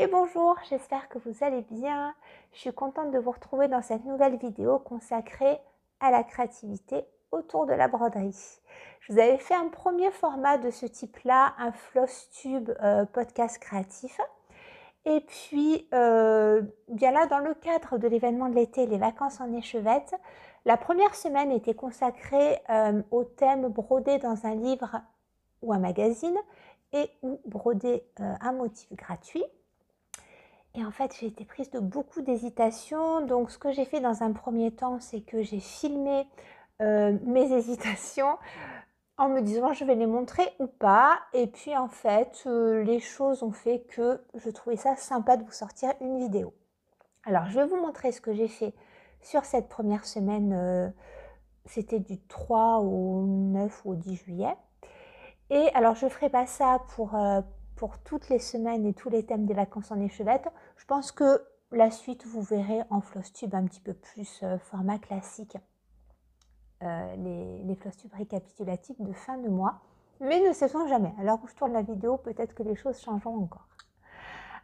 Et bonjour, j'espère que vous allez bien. Je suis contente de vous retrouver dans cette nouvelle vidéo consacrée à la créativité autour de la broderie. Je vous avais fait un premier format de ce type-là, un Flosstube podcast créatif. Et puis, bien là, dans le cadre de l'événement de l'été, les vacances en échevette, la première semaine était consacrée au thème broder dans un livre ou un magazine et ou broder un motif gratuit. Et en fait, j'ai été prise de beaucoup d'hésitations. Donc, ce que j'ai fait dans un premier temps, c'est que j'ai filmé mes hésitations en me disant je vais les montrer ou pas. Et puis, en fait, les choses ont fait que je trouvais ça sympa de vous sortir une vidéo. Alors, je vais vous montrer ce que j'ai fait sur cette première semaine. C'était du 3 au 9 ou au 10 juillet. Et alors, je ne ferai pas ça pour toutes les semaines et tous les thèmes des vacances en échevette. Je pense que la suite, vous verrez en Flosstube un petit peu plus format classique, les Flosstubes récapitulatifs de fin de mois. Mais ne sait-on jamais. À l'heure où je tourne la vidéo, peut-être que les choses changeront encore.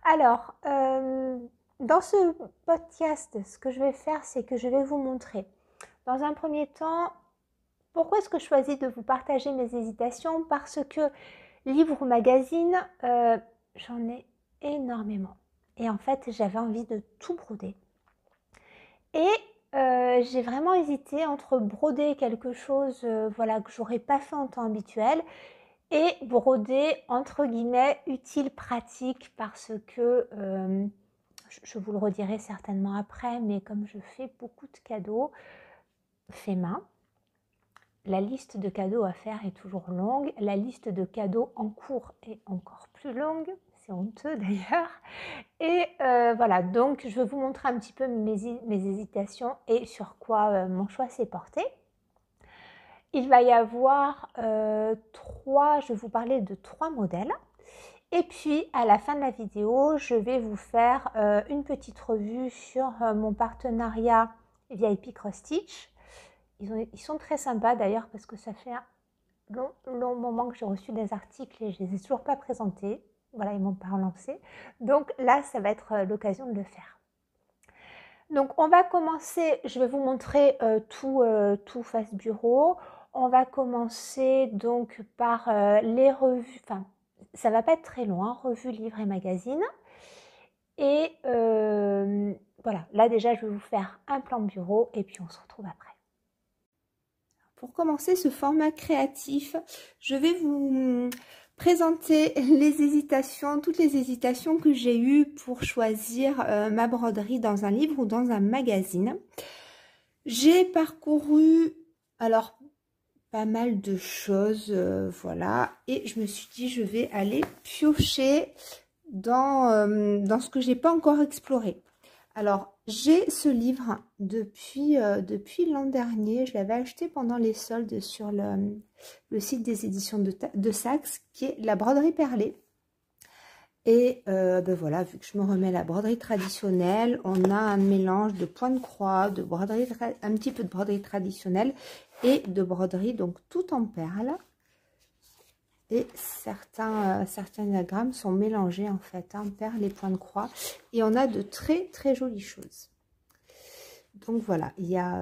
Alors, dans ce podcast, ce que je vais faire, c'est que je vais vous montrer, dans un premier temps, pourquoi est-ce que je choisis de vous partager mes hésitations? Parce que livre ou magazine, j'en ai énormément. Et en fait, j'avais envie de tout broder. Et j'ai vraiment hésité entre broder quelque chose voilà, que j'aurais pas fait en temps habituel et broder entre guillemets utile, pratique, parce que je vous le redirai certainement après, mais comme je fais beaucoup de cadeaux fait main, la liste de cadeaux à faire est toujours longue. La liste de cadeaux en cours est encore plus longue. C'est honteux d'ailleurs. Et voilà, donc je vais vous montrer un petit peu mes hésitations et sur quoi mon choix s'est porté. Il va y avoir je vais vous parler de 3 modèles. Et puis à la fin de la vidéo, je vais vous faire une petite revue sur mon partenariat VIP Cross Stitch. Ils sont très sympas d'ailleurs parce que ça fait un long moment que j'ai reçu des articles et je ne les ai toujours pas présentés. Voilà, ils ne m'ont pas relancé. Donc là, ça va être l'occasion de le faire. Donc on va commencer, je vais vous montrer tout face bureau. On va commencer donc par les revues, enfin ça ne va pas être très loin, revues, livres et magazines. Et voilà, là déjà je vais vous faire un plan bureau et puis on se retrouve après. Pour commencer ce format créatif, je vais vous présenter les hésitations, toutes les hésitations que j'ai eues pour choisir ma broderie dans un livre ou dans un magazine. J'ai parcouru alors pas mal de choses, voilà, et je me suis dit je vais aller piocher dans ce que j'ai pas encore exploré. Alors, j'ai ce livre depuis l'an dernier. Je l'avais acheté pendant les soldes sur le site des éditions de Saxe, qui est la broderie perlée. Et ben voilà, vu que je me remets à la broderie traditionnelle, on a un mélange de points de croix, de broderie, un petit peu de broderie traditionnelle et de broderie donc tout en perles. Et certains diagrammes sont mélangés en fait, hein, perles et points de croix. Et on a de très très jolies choses. Donc voilà,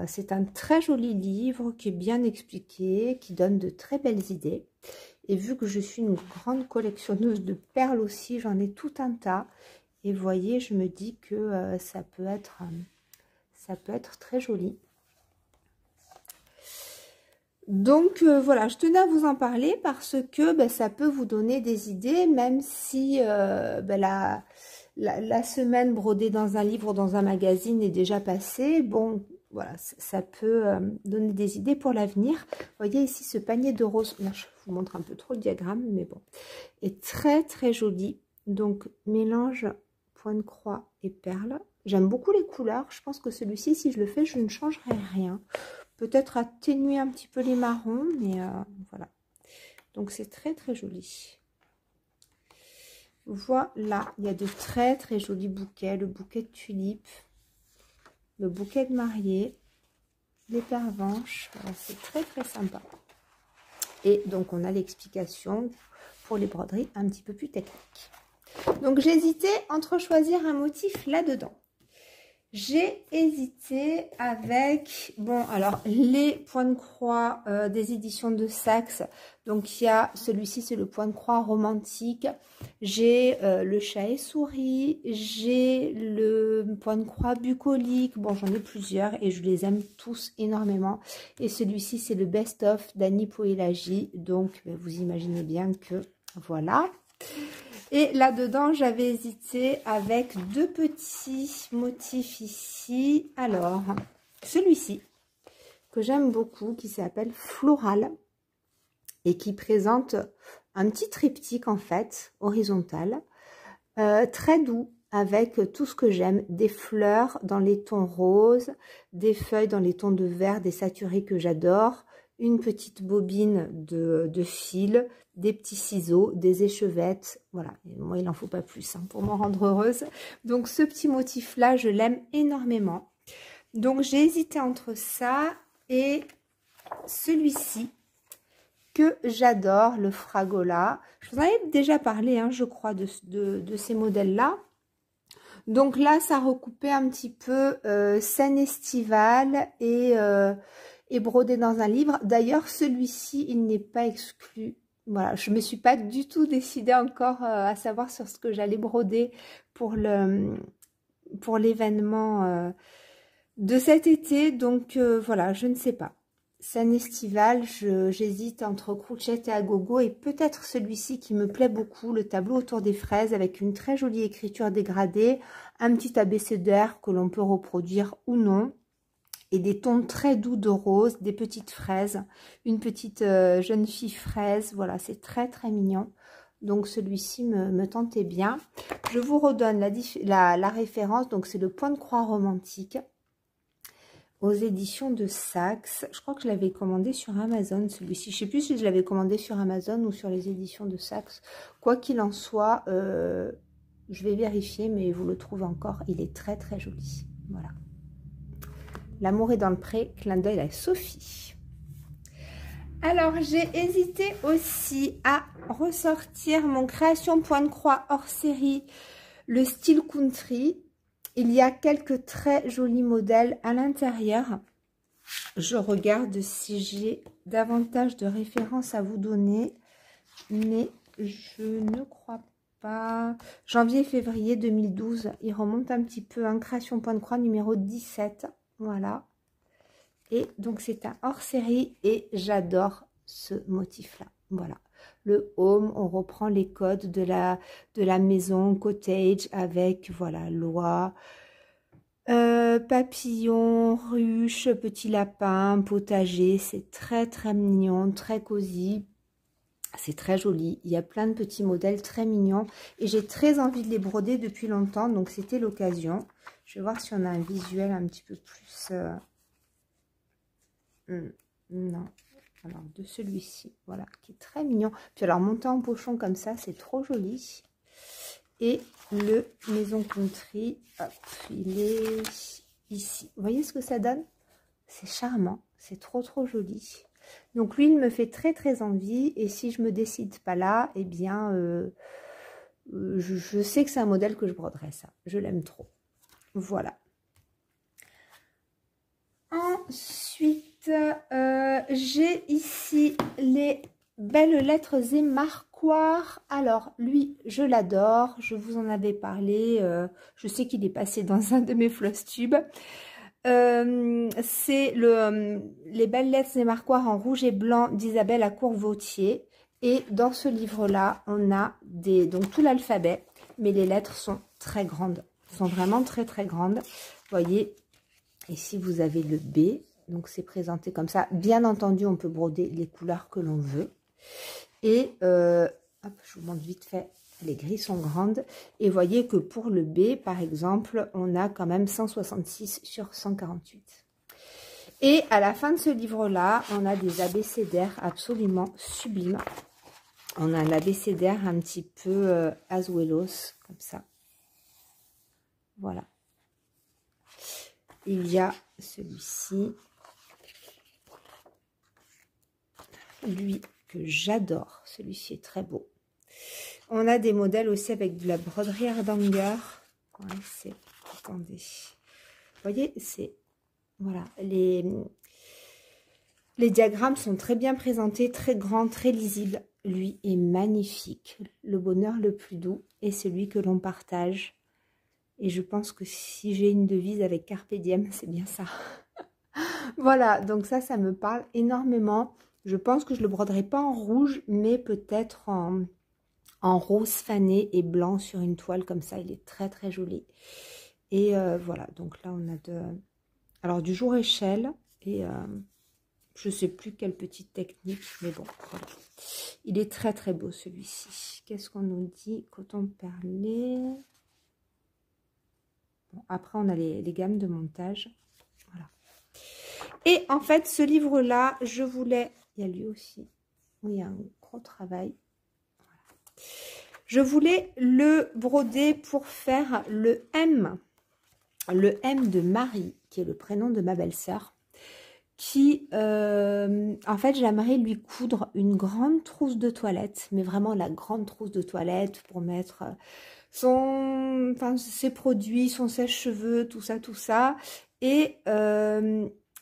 c'est un très joli livre qui est bien expliqué, qui donne de très belles idées. Et vu que je suis une grande collectionneuse de perles aussi, j'en ai tout un tas. Et vous voyez, je me dis que ça peut être très joli. Donc voilà, je tenais à vous en parler parce que ça peut vous donner des idées, même si la semaine brodée dans un livre ou dans un magazine est déjà passée. Bon, voilà, ça peut donner des idées pour l'avenir. Vous voyez ici ce panier de roses. Là, je vous montre un peu trop le diagramme, mais bon, est très très joli. Donc mélange point de croix et perles. J'aime beaucoup les couleurs. Je pense que celui-ci, si je le fais, je ne changerai rien. Peut-être atténuer un petit peu les marrons, mais voilà. Donc c'est très très joli. Voilà, il y a de très très jolis bouquets. Le bouquet de tulipes, le bouquet de mariée, les pervenches. Voilà, c'est très très sympa. Et donc on a l'explication pour les broderies un petit peu plus techniques. Donc j'hésitais entre choisir un motif là-dedans. J'ai hésité avec, bon alors les points de croix des éditions de Saxe. Donc il y a celui-ci, c'est le point de croix romantique. J'ai le chat et souris, j'ai le point de croix bucolique. Bon, j'en ai plusieurs et je les aime tous énormément. Et celui-ci, c'est le best-of d'Annie Poélagi. Donc vous imaginez bien que voilà. Et là-dedans, j'avais hésité avec deux petits motifs ici. Alors, celui-ci, que j'aime beaucoup, qui s'appelle Floral, et qui présente un petit triptyque, en fait, horizontal, très doux, avec tout ce que j'aime, des fleurs dans les tons roses, des feuilles dans les tons de vert, des saturés que j'adore, une petite bobine de fil, des petits ciseaux, des échevettes, voilà. Et moi, il n'en faut pas plus hein, pour me rendre heureuse. Donc, ce petit motif-là, je l'aime énormément. Donc, j'ai hésité entre ça et celui-ci que j'adore, le Fragola. Je vous en avais déjà parlé, hein, je crois, de ces modèles-là. Donc là, ça recoupait un petit peu scène estivale et brodé dans un livre. D'ailleurs, celui-ci, il n'est pas exclu. Voilà, je ne me suis pas du tout décidée encore à savoir sur ce que j'allais broder pour l'événement de cet été. Donc voilà, je ne sais pas. Scène estivale, j'hésite entre Crouchette et Agogo et peut-être celui-ci qui me plaît beaucoup, le tableau autour des fraises avec une très jolie écriture dégradée, un petit abécédaire que l'on peut reproduire ou non et des tons très doux de rose, des petites fraises, une petite jeune fille fraise, voilà, c'est très très mignon. Donc celui-ci me tentait bien. Je vous redonne la référence, donc c'est le point de croix romantique aux éditions de Saxe. Je crois que je l'avais commandé sur Amazon, celui-ci. Je ne sais plus si je l'avais commandé sur Amazon ou sur les éditions de Saxe. Quoi qu'il en soit, je vais vérifier, mais vous le trouvez encore. Il est très, très joli. Voilà. L'amour est dans le pré, clin d'œil à Sophie. Alors, j'ai hésité aussi à ressortir mon création point de croix hors série, le style country. Il y a quelques très jolis modèles à l'intérieur. Je regarde si j'ai davantage de références à vous donner, mais je ne crois pas. Janvier-février 2012, il remonte un petit peu, hein, création point de croix numéro 17, voilà. Et donc c'est un hors-série et j'adore ce motif-là, voilà. Le home, on reprend les codes de la maison cottage avec, voilà, l'oie, papillon, ruche, petit lapin, potager. C'est très très mignon, très cosy. C'est très joli. Il y a plein de petits modèles très mignons. Et j'ai très envie de les broder depuis longtemps. Donc c'était l'occasion. Je vais voir si on a un visuel un petit peu plus... non. Alors de celui-ci, voilà, qui est très mignon. Puis alors monter en pochon comme ça, c'est trop joli. Et le Maison Country, hop, il est ici. Vous voyez ce que ça donne? C'est charmant, c'est trop trop joli. Donc lui, il me fait très très envie. Et si je me décide pas là, eh bien, je sais que c'est un modèle que je broderai ça. Je l'aime trop. Voilà. Ensuite, j'ai ici les belles lettres et marquoires. Alors, lui, je l'adore. Je vous en avais parlé. Je sais qu'il est passé dans un de mes floss tubes. C'est les belles lettres et marquoires en rouge et blanc d'Isabelle à Courvautier. Et dans ce livre-là, on a donc tout l'alphabet. Mais les lettres sont très grandes. Sont vraiment très, très grandes. Vous voyez, ici, vous avez le B. Donc, c'est présenté comme ça. Bien entendu, on peut broder les couleurs que l'on veut. Et, hop, je vous montre vite fait, les grilles sont grandes. Et voyez que pour le B, par exemple, on a quand même 166 sur 148. Et à la fin de ce livre-là, on a des abécédaires absolument sublimes. On a un abécédaire un petit peu Azuelos, comme ça. Voilà. Il y a celui-ci. Lui que j'adore. Celui-ci est très beau. On a des modèles aussi avec de la broderie Hardanger. Ouais, attendez. Vous voyez, c'est... Voilà, les diagrammes sont très bien présentés, très grands, très lisibles. Lui est magnifique. Le bonheur le plus doux est celui que l'on partage. Et je pense que si j'ai une devise avec Carpe Diem, c'est bien ça. Voilà, donc ça me parle énormément. Je pense que je ne le broderai pas en rouge, mais peut-être en rose fané et blanc sur une toile comme ça. Il est très très joli. Et voilà, donc là on a alors du jour échelle et je ne sais plus quelle petite technique, mais bon, voilà. Il est très très beau celui-ci. Qu'est-ce qu'on nous dit? Coton perlé. Bon, après on a les gammes de montage. Voilà. Et en fait ce livre-là, je voulais... Il y a lui aussi. Oui, il y a un gros travail. Voilà. Je voulais le broder pour faire le M. Le M de Marie, qui est le prénom de ma belle-sœur. Qui, en fait, j'aimerais lui coudre une grande trousse de toilette, mais vraiment la grande trousse de toilette pour mettre ses produits, son sèche-cheveux, tout ça. Et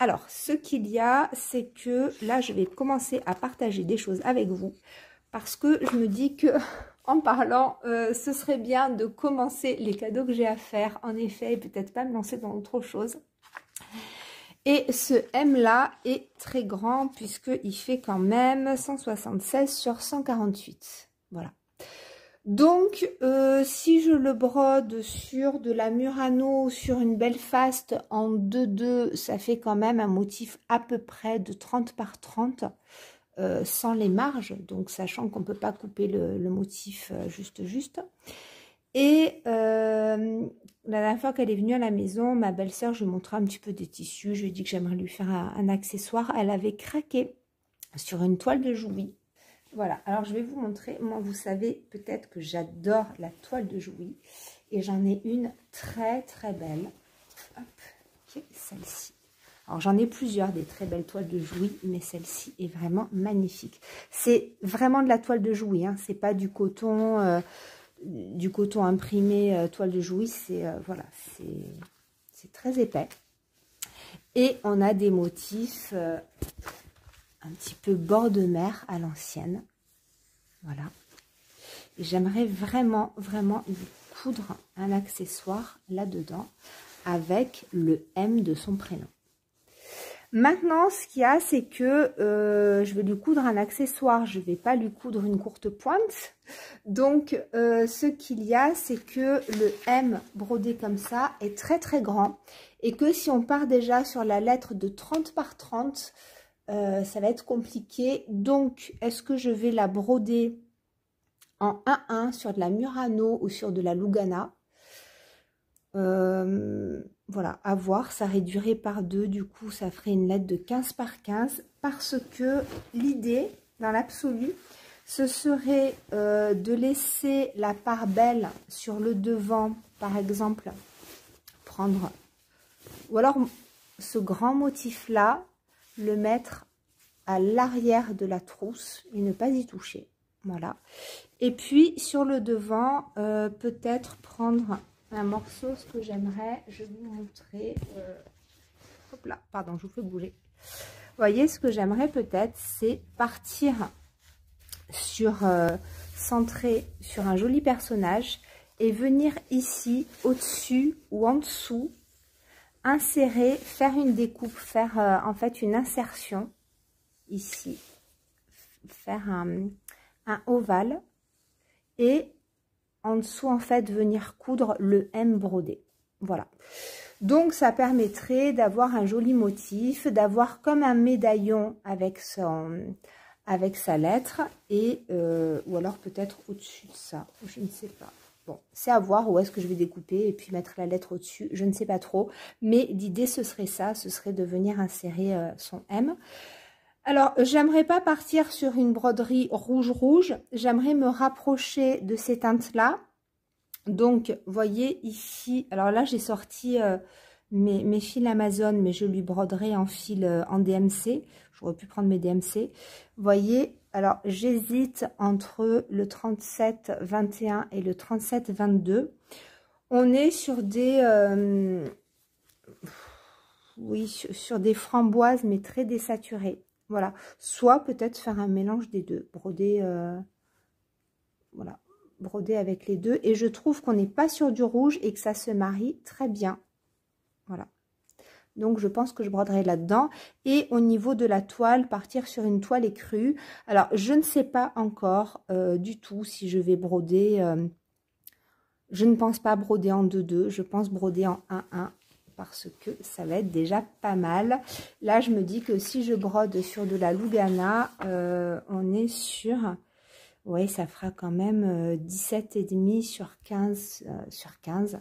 alors, ce qu'il y a, c'est que là, je vais commencer à partager des choses avec vous, parce que je me dis que en parlant, ce serait bien de commencer les cadeaux que j'ai à faire, en effet, et peut-être pas me lancer dans autre chose. Et ce M là est très grand puisqu'il fait quand même 176 sur 148. Voilà. Donc, si je le brode sur de la Murano, sur une Belfast en 2-2, ça fait quand même un motif à peu près de 30 par 30 sans les marges. Donc, sachant qu'on ne peut pas couper le motif juste. Et la dernière fois qu'elle est venue à la maison, ma belle-sœur, je lui ai montré un petit peu des tissus. Je lui ai dit que j'aimerais lui faire un accessoire. Elle avait craqué sur une toile de jouy. Voilà, alors je vais vous montrer. Moi, vous savez peut-être que j'adore la toile de jouy. Et j'en ai une très très belle. Hop, qui est celle-ci. Alors j'en ai plusieurs des très belles toiles de jouy, mais celle-ci est vraiment magnifique. C'est vraiment de la toile de jouy, hein. C'est pas du coton imprimé toile de jouy, c'est voilà, c'est très épais. Et on a des motifs un petit peu bord de mer à l'ancienne. Voilà. Et j'aimerais vraiment lui coudre un accessoire là-dedans avec le M de son prénom. Maintenant, ce qu'il y a, c'est que je vais lui coudre un accessoire. Je ne vais pas lui coudre une courte pointe. Donc, ce qu'il y a, c'est que le M brodé comme ça est très très grand. Et que si on part déjà sur la lettre de 30 par 30, ça va être compliqué. Donc, est-ce que je vais la broder en 1-1 sur de la Murano ou sur de la Lugana? Voilà, à voir, ça réduirait par 2, du coup ça ferait une lettre de 15 par 15, parce que l'idée, dans l'absolu, ce serait de laisser la part belle sur le devant, par exemple, prendre, ou alors ce grand motif-là, le mettre à l'arrière de la trousse et ne pas y toucher, voilà. Et puis sur le devant, peut-être prendre un morceau, ce que j'aimerais, je vais vous montrer, hop là, pardon, je vous fais bouger. Vous voyez, ce que j'aimerais peut-être, c'est partir sur, centrer sur un joli personnage et venir ici, au-dessus ou en dessous, insérer, faire une découpe, faire en fait une insertion, ici, faire un ovale, et en dessous, en fait, venir coudre le M brodé. Voilà. Donc, ça permettrait d'avoir un joli motif, d'avoir comme un médaillon avec sa lettre, et ou alors peut-être au-dessus de ça. Je ne sais pas. Bon, c'est à voir où est-ce que je vais découper et puis mettre la lettre au-dessus. Je ne sais pas trop. Mais l'idée, ce serait ça. Ce serait de venir insérer son M. Alors, j'aimerais pas partir sur une broderie rouge. J'aimerais me rapprocher de ces teintes-là. Donc, voyez ici, alors là, j'ai sorti mes fils Amazon, mais je lui broderai en fil en DMC. J'aurais pu prendre mes DMC. Voyez, Alors, j'hésite entre le 37-21 et le 37-22. On est sur des... oui, sur des framboises, mais très désaturées. Voilà. Soit peut-être faire un mélange des deux. Broder... voilà. Broder avec les deux. Et je trouve qu'on n'est pas sur du rouge et que ça se marie très bien. Voilà. Donc, je pense que je broderai là-dedans. Et au niveau de la toile, partir sur une toile écrue. Alors, je ne sais pas encore du tout si je vais broder. Je ne pense pas broder en 2-2. Je pense broder en 1-1 parce que ça va être déjà pas mal. Là, je me dis que si je brode sur de la Lugana, on est sur... Oui, ça fera quand même 17,5 sur 15.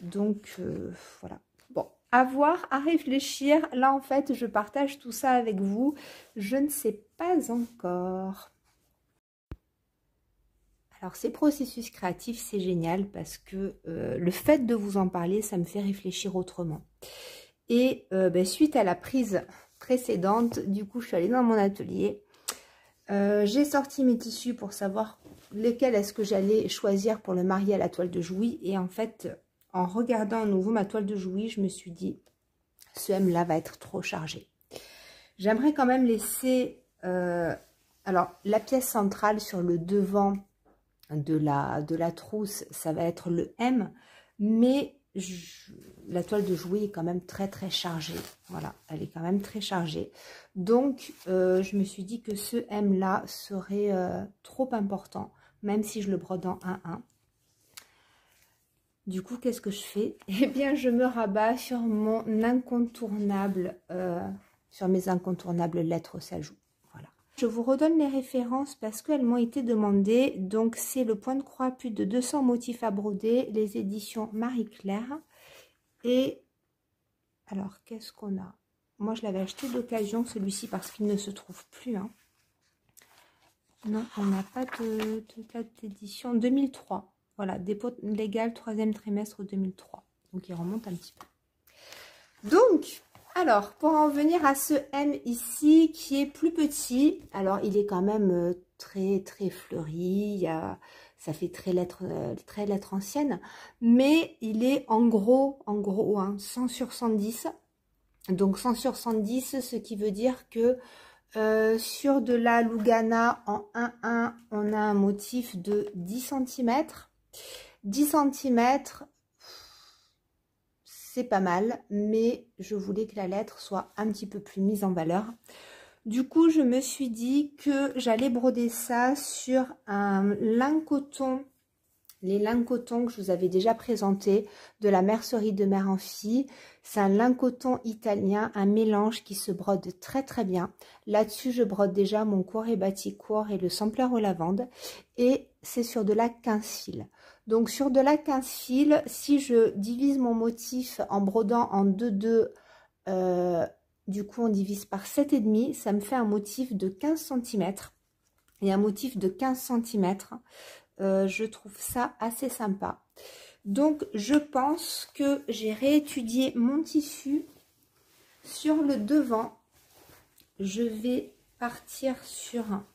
Donc, voilà. Bon. À voir, à réfléchir. Là, en fait, je partage tout ça avec vous. Je ne sais pas encore. Alors, ces processus créatifs, c'est génial parce que le fait de vous en parler, ça me fait réfléchir autrement. Et suite à la prise précédente, du coup, je suis allée dans mon atelier. J'ai sorti mes tissus pour savoir lesquels est-ce que j'allais choisir pour le marier à la toile de Jouy. Et en fait... en regardant à nouveau ma toile de Jouy, je me suis dit, ce M-là va être trop chargé. J'aimerais quand même laisser, alors la pièce centrale sur le devant de la trousse, ça va être le M, mais la toile de Jouy est quand même très très chargée. Voilà, elle est quand même très chargée. Donc, je me suis dit que ce M-là serait trop important, même si je le brode en 1-1. Du coup, qu'est-ce que je fais? Eh bien, je me rabats sur mon incontournable, sur mes incontournables lettres Sajou. Voilà. Je vous redonne les références parce qu'elles m'ont été demandées. Donc, c'est le point de croix, plus de 200 motifs à broder, les éditions Marie-Claire. Et, alors, qu'est-ce qu'on a? Moi, je l'avais acheté d'occasion, celui-ci, parce qu'il ne se trouve plus. Hein. Non, on n'a pas de date d'édition. 2003. Voilà, dépôt légal 3e trimestre 2003. Donc, il remonte un petit peu. Donc, alors, pour en venir à ce M ici, qui est plus petit. Alors, il est quand même très, très fleuri. Ça fait très lettre ancienne. Mais il est en gros, hein, 100 sur 110. Donc, 100 sur 110, ce qui veut dire que sur de la Lugana en 1-1, on a un motif de 10 cm. 10 cm, c'est pas mal, mais je voulais que la lettre soit un petit peu plus mise en valeur. Du coup, je me suis dit que j'allais broder ça sur un lin coton, les lins coton que je vous avais déjà présenté de la mercerie de Mère en Fille. C'est un lin coton italien, un mélange qui se brode très très bien. Là-dessus, je brode déjà mon Cuore Batik et le sampler aux lavandes. Et c'est sur de la 15 fils. Donc sur de la 15 fils, si je divise mon motif en brodant en 2-2, du coup on divise par 7,5, ça me fait un motif de 15 cm. Et un motif de 15 cm, je trouve ça assez sympa. Donc je pense que j'ai réétudié mon tissu sur le devant. Je vais partir sur un...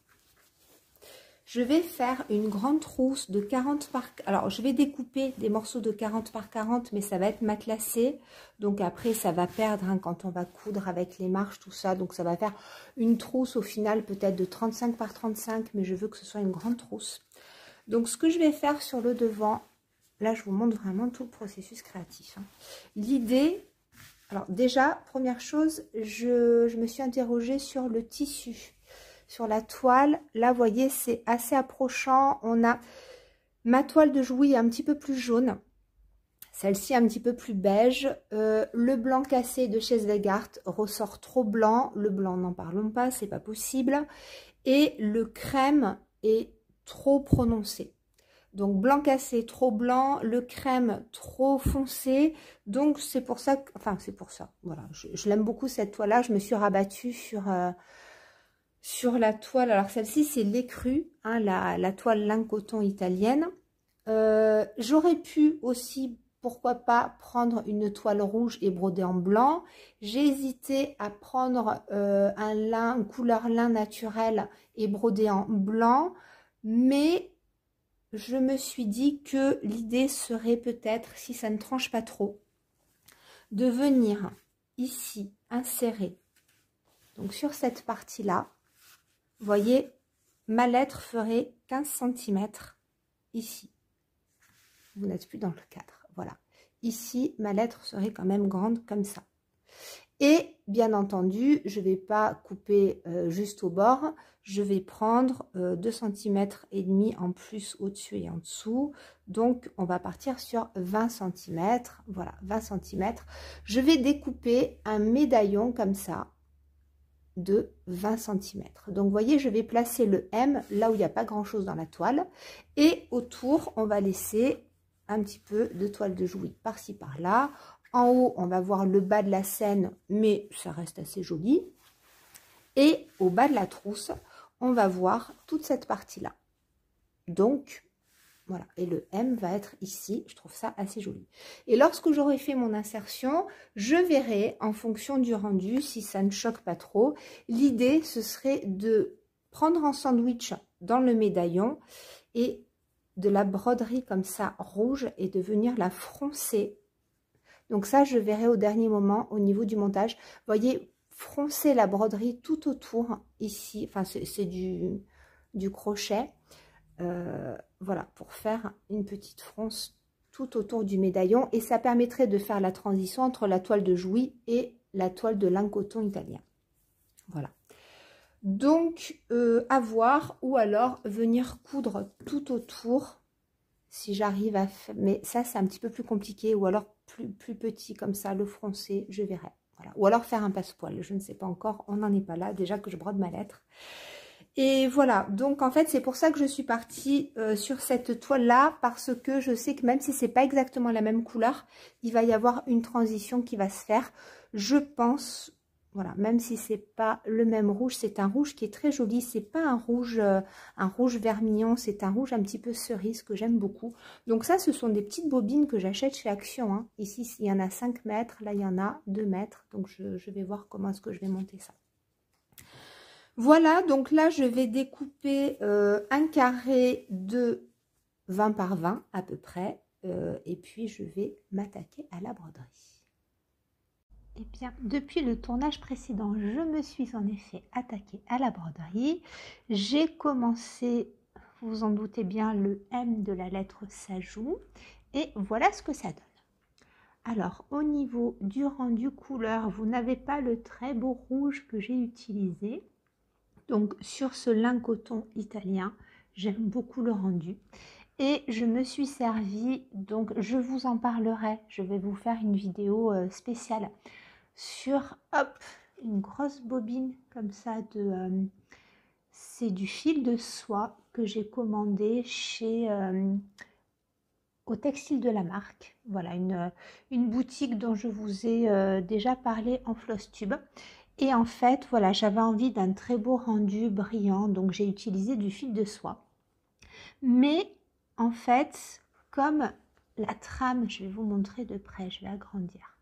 Je vais faire une grande trousse de 40 par... Alors, je vais découper des morceaux de 40 par 40, mais ça va être matelassé. Donc, après, ça va perdre hein, quand on va coudre avec les marches, tout ça. Donc, ça va faire une trousse au final peut-être de 35 par 35, mais je veux que ce soit une grande trousse. Donc, ce que je vais faire sur le devant, là, je vous montre vraiment tout le processus créatif. Hein. L'idée... Alors, déjà, première chose, je me suis interrogée sur le tissu. Sur la toile, là, vous voyez, c'est assez approchant. On a ma toile de Jouy un petit peu plus jaune. Celle-ci un petit peu plus beige. Le blanc cassé de chez Zegart ressort trop blanc. Le blanc, n'en parlons pas, c'est pas possible. Et le crème est trop prononcé. Donc, blanc cassé, trop blanc. Le crème, trop foncé. Donc, c'est pour ça que... Enfin, c'est pour ça. Voilà, je l'aime beaucoup, cette toile-là. Je me suis rabattue sur la toile, alors celle-ci c'est l'écru, hein, la toile lin coton italienne. J'aurais pu aussi pourquoi pas prendre une toile rouge et broder en blanc. J'ai hésité à prendre un lin, une couleur lin naturel et broder en blanc, mais je me suis dit que l'idée serait peut-être, si ça ne tranche pas trop, de venir ici insérer, donc sur cette partie-là, vous voyez, ma lettre ferait 15 cm ici. Vous n'êtes plus dans le cadre, voilà. Ici, ma lettre serait quand même grande comme ça. Et bien entendu, je ne vais pas couper juste au bord, je vais prendre 2 cm et demi en plus au-dessus et en dessous. Donc, on va partir sur 20 cm, voilà, 20 cm. Je vais découper un médaillon comme ça de 20 cm. Donc, vous voyez, je vais placer le M là où il n'y a pas grand-chose dans la toile. Et autour, on va laisser un petit peu de toile de Jouy par-ci, par-là. En haut, on va voir le bas de la scène, mais ça reste assez joli. Et au bas de la trousse, on va voir toute cette partie-là. Donc, voilà. Et le M va être ici. Je trouve ça assez joli. Et lorsque j'aurai fait mon insertion, je verrai en fonction du rendu si ça ne choque pas trop. L'idée, ce serait de prendre en sandwich dans le médaillon et de la broderie comme ça rouge et de venir la froncer. Donc ça, je verrai au dernier moment au niveau du montage. Vous voyez, froncer la broderie tout autour ici. Enfin, c'est du crochet. Voilà, pour faire une petite fronce tout autour du médaillon. Et ça permettrait de faire la transition entre la toile de Jouy et la toile de lin coton italien. Voilà. Donc, à voir, ou alors venir coudre tout autour, si j'arrive à faire, mais ça c'est un petit peu plus compliqué, ou alors plus petit comme ça, le froncer, je verrai. Voilà. Ou alors faire un passepoil, je ne sais pas encore, on n'en est pas là, déjà que je brode ma lettre. Et voilà, donc en fait c'est pour ça que je suis partie sur cette toile-là, parce que je sais que même si c'est pas exactement la même couleur, il va y avoir une transition qui va se faire, je pense. Voilà, même si c'est pas le même rouge, c'est un rouge qui est très joli. C'est pas un rouge vermillon, c'est un rouge un petit peu cerise que j'aime beaucoup. Donc ça, ce sont des petites bobines que j'achète chez Action. Hein. Ici, il y en a 5 mètres, là il y en a 2 mètres. Donc je vais voir comment est-ce que je vais monter ça. Voilà, donc là je vais découper un carré de 20 par 20 à peu près. Et puis je vais m'attaquer à la broderie. Eh bien, depuis le tournage précédent, je me suis en effet attaquée à la broderie. J'ai commencé, vous vous en doutez bien, le M de la lettre s'ajoute. Et voilà ce que ça donne. Alors, au niveau du rendu couleur, vous n'avez pas le très beau rouge que j'ai utilisé. Donc, sur ce lin coton italien, j'aime beaucoup le rendu. Et je me suis servi, donc je vous en parlerai, je vais vous faire une vidéo spéciale sur une grosse bobine comme ça c'est du fil de soie que j'ai commandé chez au Textile de la Marque. Voilà, une boutique dont je vous ai déjà parlé en Flosstube. Et en fait, voilà, j'avais envie d'un très beau rendu brillant, donc j'ai utilisé du fil de soie. Mais en fait, comme la trame, je vais vous montrer de près, je vais agrandir.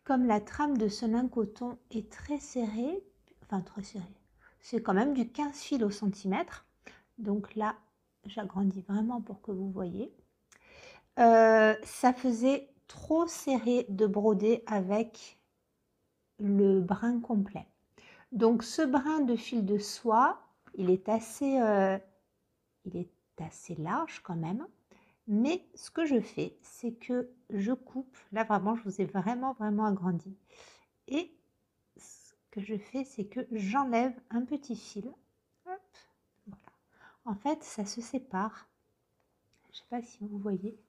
Comme la trame de ce lin coton est très serrée, enfin très serrée, c'est quand même du 15 fils au centimètre. Donc là, j'agrandis vraiment pour que vous voyez. Ça faisait trop serré de broder avec le brin complet. Donc ce brin de fil de soie, il est assez large quand même. Mais ce que je fais, c'est que je coupe, là vraiment je vous ai vraiment agrandi. Et ce que je fais, c'est que j'enlève un petit fil. Hop, voilà. En fait, ça se sépare. Je ne sais pas si vous voyez.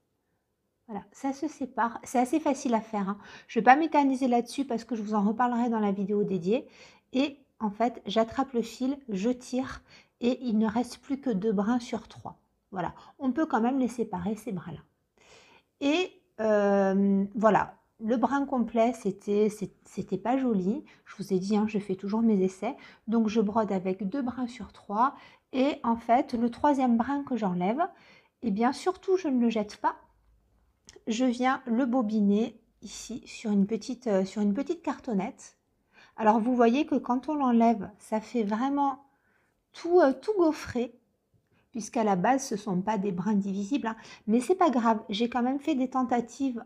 Voilà, ça se sépare. C'est assez facile à faire. Hein. Je ne vais pas m'éterniser là-dessus parce que je vous en reparlerai dans la vidéo dédiée. Et en fait, j'attrape le fil, je tire et il ne reste plus que 2 brins sur 3. Voilà, on peut quand même les séparer, ces brins-là. Et voilà, le brin complet, c'était pas joli. Je vous ai dit, hein, je fais toujours mes essais. Donc, je brode avec 2 brins sur 3. Et en fait, le 3e brin que j'enlève, eh bien, surtout, je ne le jette pas. je viens le bobiner ici sur une petite cartonnette. Alors vous voyez que quand on l'enlève, ça fait vraiment tout gaufré, puisqu'à la base ce ne sont pas des brins divisibles, hein. Mais c'est pas grave, j'ai quand même fait des tentatives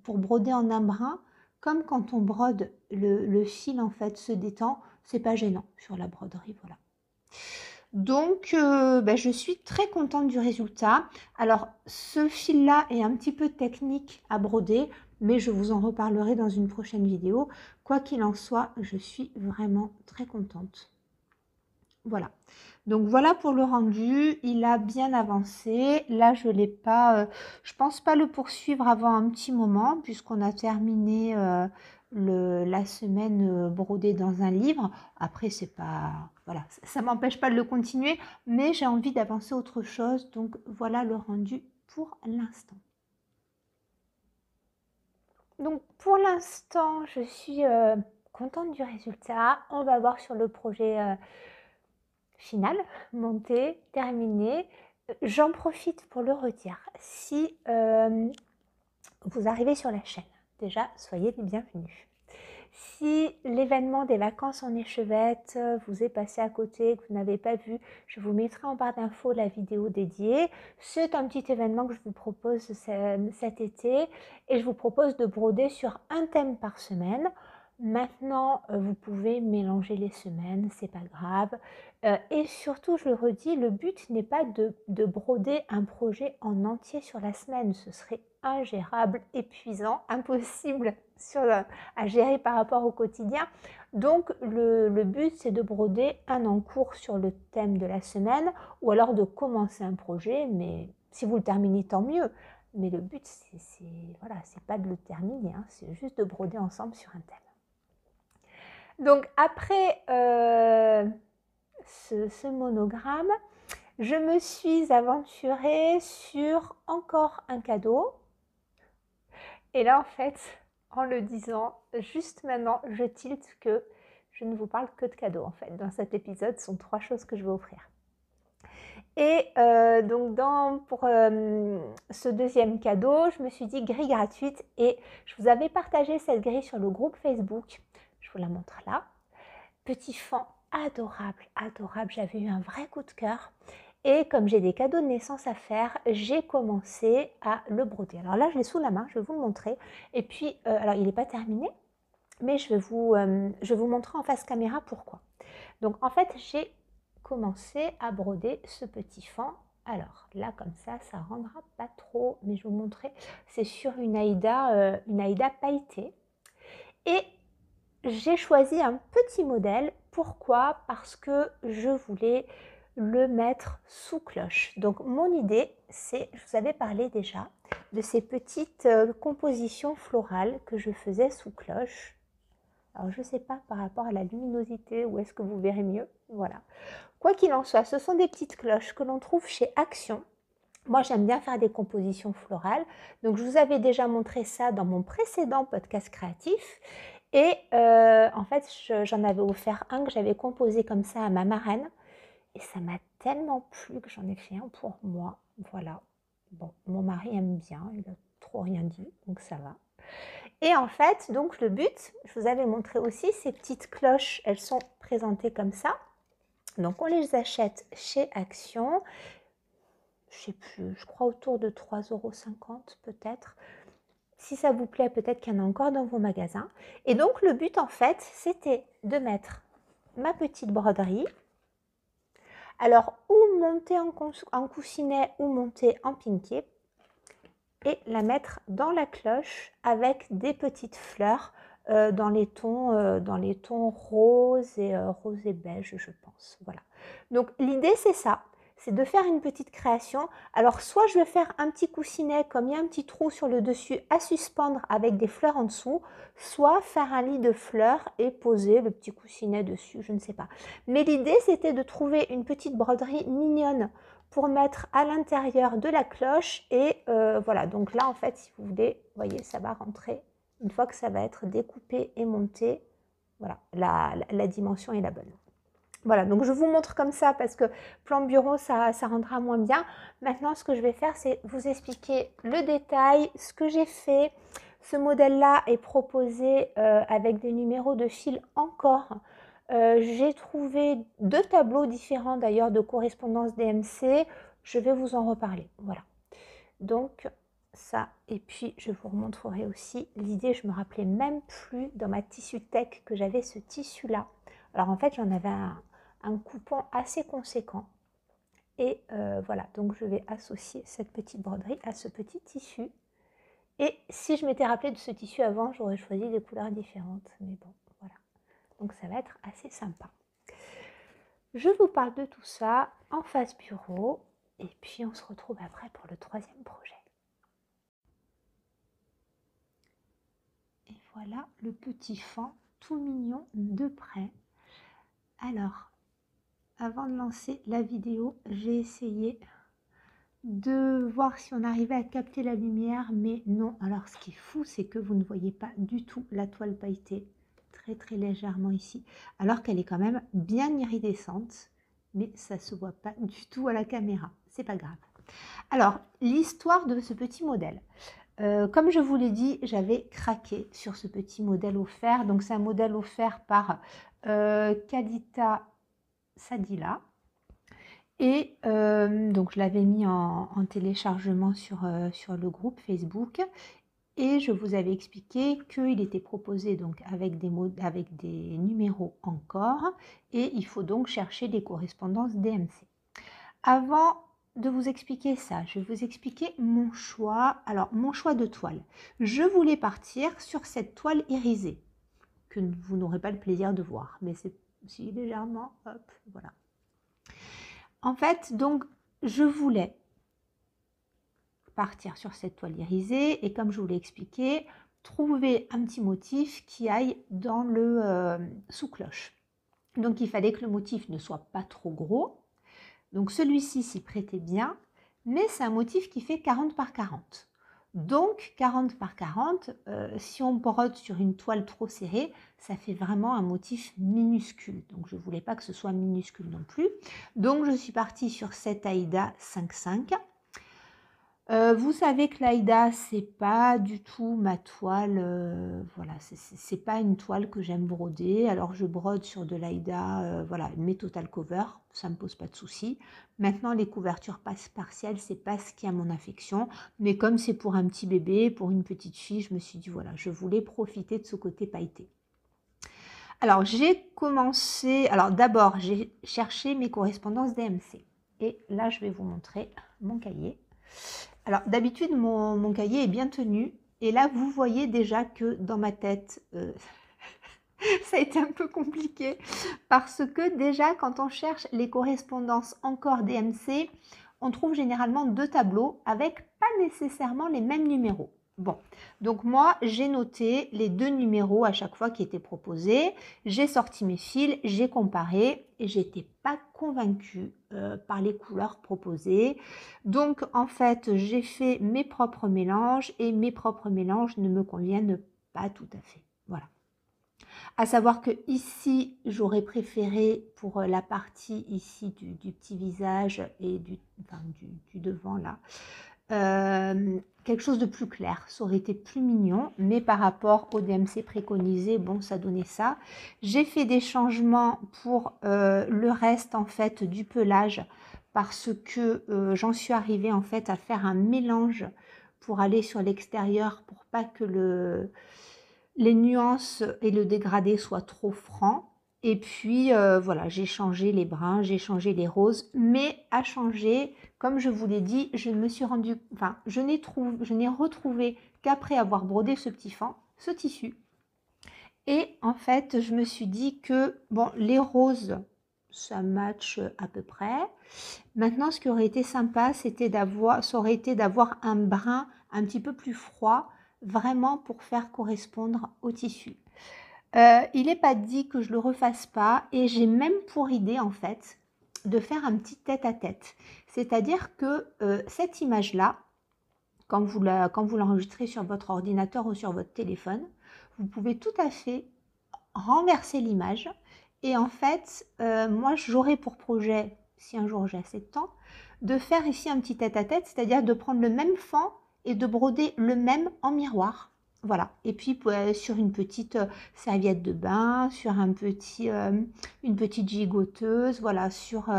pour broder en un brin, comme quand on brode, le fil en fait se détend, c'est pas gênant sur la broderie, voilà. Donc je suis très contente du résultat. Alors ce fil là est un petit peu technique à broder, mais je vous en reparlerai dans une prochaine vidéo. Quoi qu'il en soit, je suis vraiment très contente. Voilà, donc voilà pour le rendu, il a bien avancé. Là je l'ai pas, je pense pas le poursuivre avant un petit moment, puisqu'on a terminé la semaine brodée dans un livre. Après c'est pas, voilà, ça m'empêche pas de le continuer, mais j'ai envie d'avancer autre chose. Donc voilà le rendu pour l'instant. Donc pour l'instant je suis contente du résultat. On va voir sur le projet final, monté, terminé. J'en profite pour le redire. Si vous arrivez sur la chaîne, déjà, soyez les bienvenus. Si l'événement des vacances en échevette vous est passé à côté, que vous n'avez pas vu, je vous mettrai en barre d'infos la vidéo dédiée. C'est un petit événement que je vous propose cet été et je vous propose de broder sur un thème par semaine. Maintenant, vous pouvez mélanger les semaines, c'est pas grave. Et surtout, je le redis, le but n'est pas de broder un projet en entier sur la semaine. Ce serait ingérable, épuisant, impossible à gérer par rapport au quotidien. Donc, le but, c'est de broder un en cours sur le thème de la semaine ou alors de commencer un projet, mais si vous le terminez, tant mieux. Mais le but, voilà, c'est pas de le terminer, hein, c'est juste de broder ensemble sur un thème. Donc après ce monogramme, je me suis aventurée sur encore un cadeau. Et là, en fait, en le disant, juste maintenant, je tilte que je ne vous parle que de cadeaux, en fait. Dans cet épisode, ce sont 3 choses que je vais offrir. Et donc, pour ce deuxième cadeau, je me suis dit grille gratuite. Et je vous avais partagé cette grille sur le groupe Facebook. Je vous la montre là. Petit fond adorable, adorable. J'avais eu un vrai coup de cœur. Et comme j'ai des cadeaux de naissance à faire, j'ai commencé à le broder. Alors là, je l'ai sous la main, je vais vous le montrer. Et puis, alors il n'est pas terminé, mais je vais vous montrer en face caméra pourquoi. Donc en fait, j'ai commencé à broder ce petit fond. Alors là, comme ça ne rendra pas trop, mais je vais vous montrer. C'est sur une Aïda pailletée. Et j'ai choisi un petit modèle. Pourquoi? Parce que je voulais le mettre sous cloche. Donc mon idée, c'est, je vous avais parlé déjà, de ces petites compositions florales que je faisais sous cloche. Alors je ne sais pas par rapport à la luminosité, où est-ce que vous verrez mieux. Voilà. Quoi qu'il en soit, ce sont des petites cloches que l'on trouve chez Action. Moi, j'aime bien faire des compositions florales. Donc, je vous avais déjà montré ça dans mon précédent podcast créatif. Et en fait, j'en avais offert un que j'avais composé comme ça à ma marraine. Et ça m'a tellement plu que j'en ai fait un pour moi. Voilà. Bon, mon mari aime bien. Il n'a trop rien dit, donc ça va. Et en fait, donc le but, je vous avais montré aussi ces petites cloches. Elles sont présentées comme ça. Donc, on les achète chez Action. Je sais plus, je crois autour de 3,50 € peut-être. Si ça vous plaît, peut-être qu'il y en a encore dans vos magasins. Et donc, le but, en fait, c'était de mettre ma petite broderie. Alors, ou monter en coussinet ou monter en pinké. Et la mettre dans la cloche avec des petites fleurs dans les tons roses et beige, je pense. Voilà. Donc, l'idée, c'est ça. C'est de faire une petite création. Alors, soit je vais faire un petit coussinet, comme il y a un petit trou sur le dessus, à suspendre avec des fleurs en dessous, soit faire un lit de fleurs et poser le petit coussinet dessus, je ne sais pas. Mais l'idée, c'était de trouver une petite broderie mignonne pour mettre à l'intérieur de la cloche. Et voilà, donc là, en fait, si vous voulez, vous voyez, ça va rentrer. Une fois que ça va être découpé et monté, voilà, la dimension est la bonne. Voilà, donc je vous montre comme ça parce que plan bureau, ça rendra moins bien. Maintenant, ce que je vais faire, c'est vous expliquer le détail, ce que j'ai fait. Ce modèle-là est proposé avec des numéros de fil encore. J'ai trouvé 2 tableaux différents d'ailleurs de correspondance DMC. Je vais vous en reparler. Voilà. Donc ça, et puis je vous remontrerai aussi l'idée, je me rappelais même plus dans ma tissu tech que j'avais ce tissu-là. Alors en fait, j'en avais un coupon assez conséquent. Et voilà, donc je vais associer cette petite broderie à ce petit tissu. Et si je m'étais rappelé de ce tissu avant, j'aurais choisi des couleurs différentes. Mais bon, voilà. Donc ça va être assez sympa. Je vous parle de tout ça en face bureau. Et puis on se retrouve après pour le 3e projet. Et voilà le petit fond tout mignon de près. Alors, avant de lancer la vidéo, j'ai essayé de voir si on arrivait à capter la lumière, mais non. Alors ce qui est fou, c'est que vous ne voyez pas du tout la toile pailletée, très légèrement ici, alors qu'elle est quand même bien iridescente, mais ça se voit pas du tout à la caméra, c'est pas grave. Alors l'histoire de ce petit modèle, comme je vous l'ai dit, j'avais craqué sur ce petit modèle offert. Donc c'est un modèle offert par Kadita Sadila. Et donc je l'avais mis en téléchargement sur le groupe Facebook. Et je vous avais expliqué qu'il était proposé donc avec des numéros encore. Et il faut donc chercher des correspondances DMC. Avant de vous expliquer ça, je vais vous expliquer mon choix. Alors, mon choix de toile. Je voulais partir sur cette toile irisée, que vous n'aurez pas le plaisir de voir. Mais c'est si légèrement, hop, voilà. En fait, donc, je voulais partir sur cette toile irisée et comme je vous l'ai expliqué, trouver un petit motif qui aille dans le sous-cloche. Donc, il fallait que le motif ne soit pas trop gros. Donc, celui-ci s'y prêtait bien, mais c'est un motif qui fait 40 par 40. Donc, 40 par 40, si on brode sur une toile trop serrée, ça fait vraiment un motif minuscule. Donc, je ne voulais pas que ce soit minuscule non plus. Donc, je suis partie sur cette Aïda 5,5. Vous savez que l'Aïda, c'est pas du tout ma toile, voilà, c'est pas une toile que j'aime broder. Alors je brode sur de l'Aïda, voilà, mes total cover, ça me pose pas de souci. Maintenant les couvertures partielles, c'est pas ce qui a mon affection, mais comme c'est pour un petit bébé, pour une petite fille, je me suis dit voilà, je voulais profiter de ce côté pailleté. Alors j'ai commencé, alors d'abord j'ai cherché mes correspondances DMC et là je vais vous montrer mon cahier. Alors, d'habitude, mon cahier est bien tenu. Et là, vous voyez déjà que dans ma tête, ça a été un peu compliqué. Parce que déjà, quand on cherche les correspondances encore DMC, on trouve généralement 2 tableaux avec pas nécessairement les mêmes numéros. Bon, donc moi, j'ai noté les 2 numéros à chaque fois qui étaient proposés. J'ai sorti mes fils, j'ai comparé et j'étais pas convaincue par les couleurs proposées. Donc, en fait, j'ai fait mes propres mélanges et mes propres mélanges ne me conviennent pas tout à fait. Voilà. À savoir que ici, j'aurais préféré pour la partie ici du petit visage et du devant là, quelque chose de plus clair, ça aurait été plus mignon, mais par rapport au DMC préconisé, bon, ça donnait ça. J'ai fait des changements pour le reste en fait du pelage parce que j'en suis arrivée en fait à faire un mélange pour aller sur l'extérieur pour pas que les nuances et le dégradé soient trop francs. Et puis voilà, j'ai changé les bruns, j'ai changé les roses, mais à changer, comme je vous l'ai dit, je n'ai retrouvé qu'après avoir brodé ce petit fond, ce tissu. Et en fait, je me suis dit que bon, les roses, ça match à peu près. Maintenant, ce qui aurait été sympa, ça aurait été d'avoir un brun un petit peu plus froid, vraiment pour faire correspondre au tissu. Il n'est pas dit que je le refasse pas et j'ai même pour idée en fait de faire un petit tête-à-tête. C'est-à-dire que cette image-là, quand vous l'enregistrez sur votre ordinateur ou sur votre téléphone, vous pouvez tout à fait renverser l'image Et en fait, moi, j'aurais pour projet, si un jour j'ai assez de temps, de faire ici un petit tête-à-tête, c'est-à-dire de prendre le même fend et de broder le même en miroir. Voilà. Et puis, sur une petite serviette de bain, sur un petit, une petite gigoteuse, voilà, sur...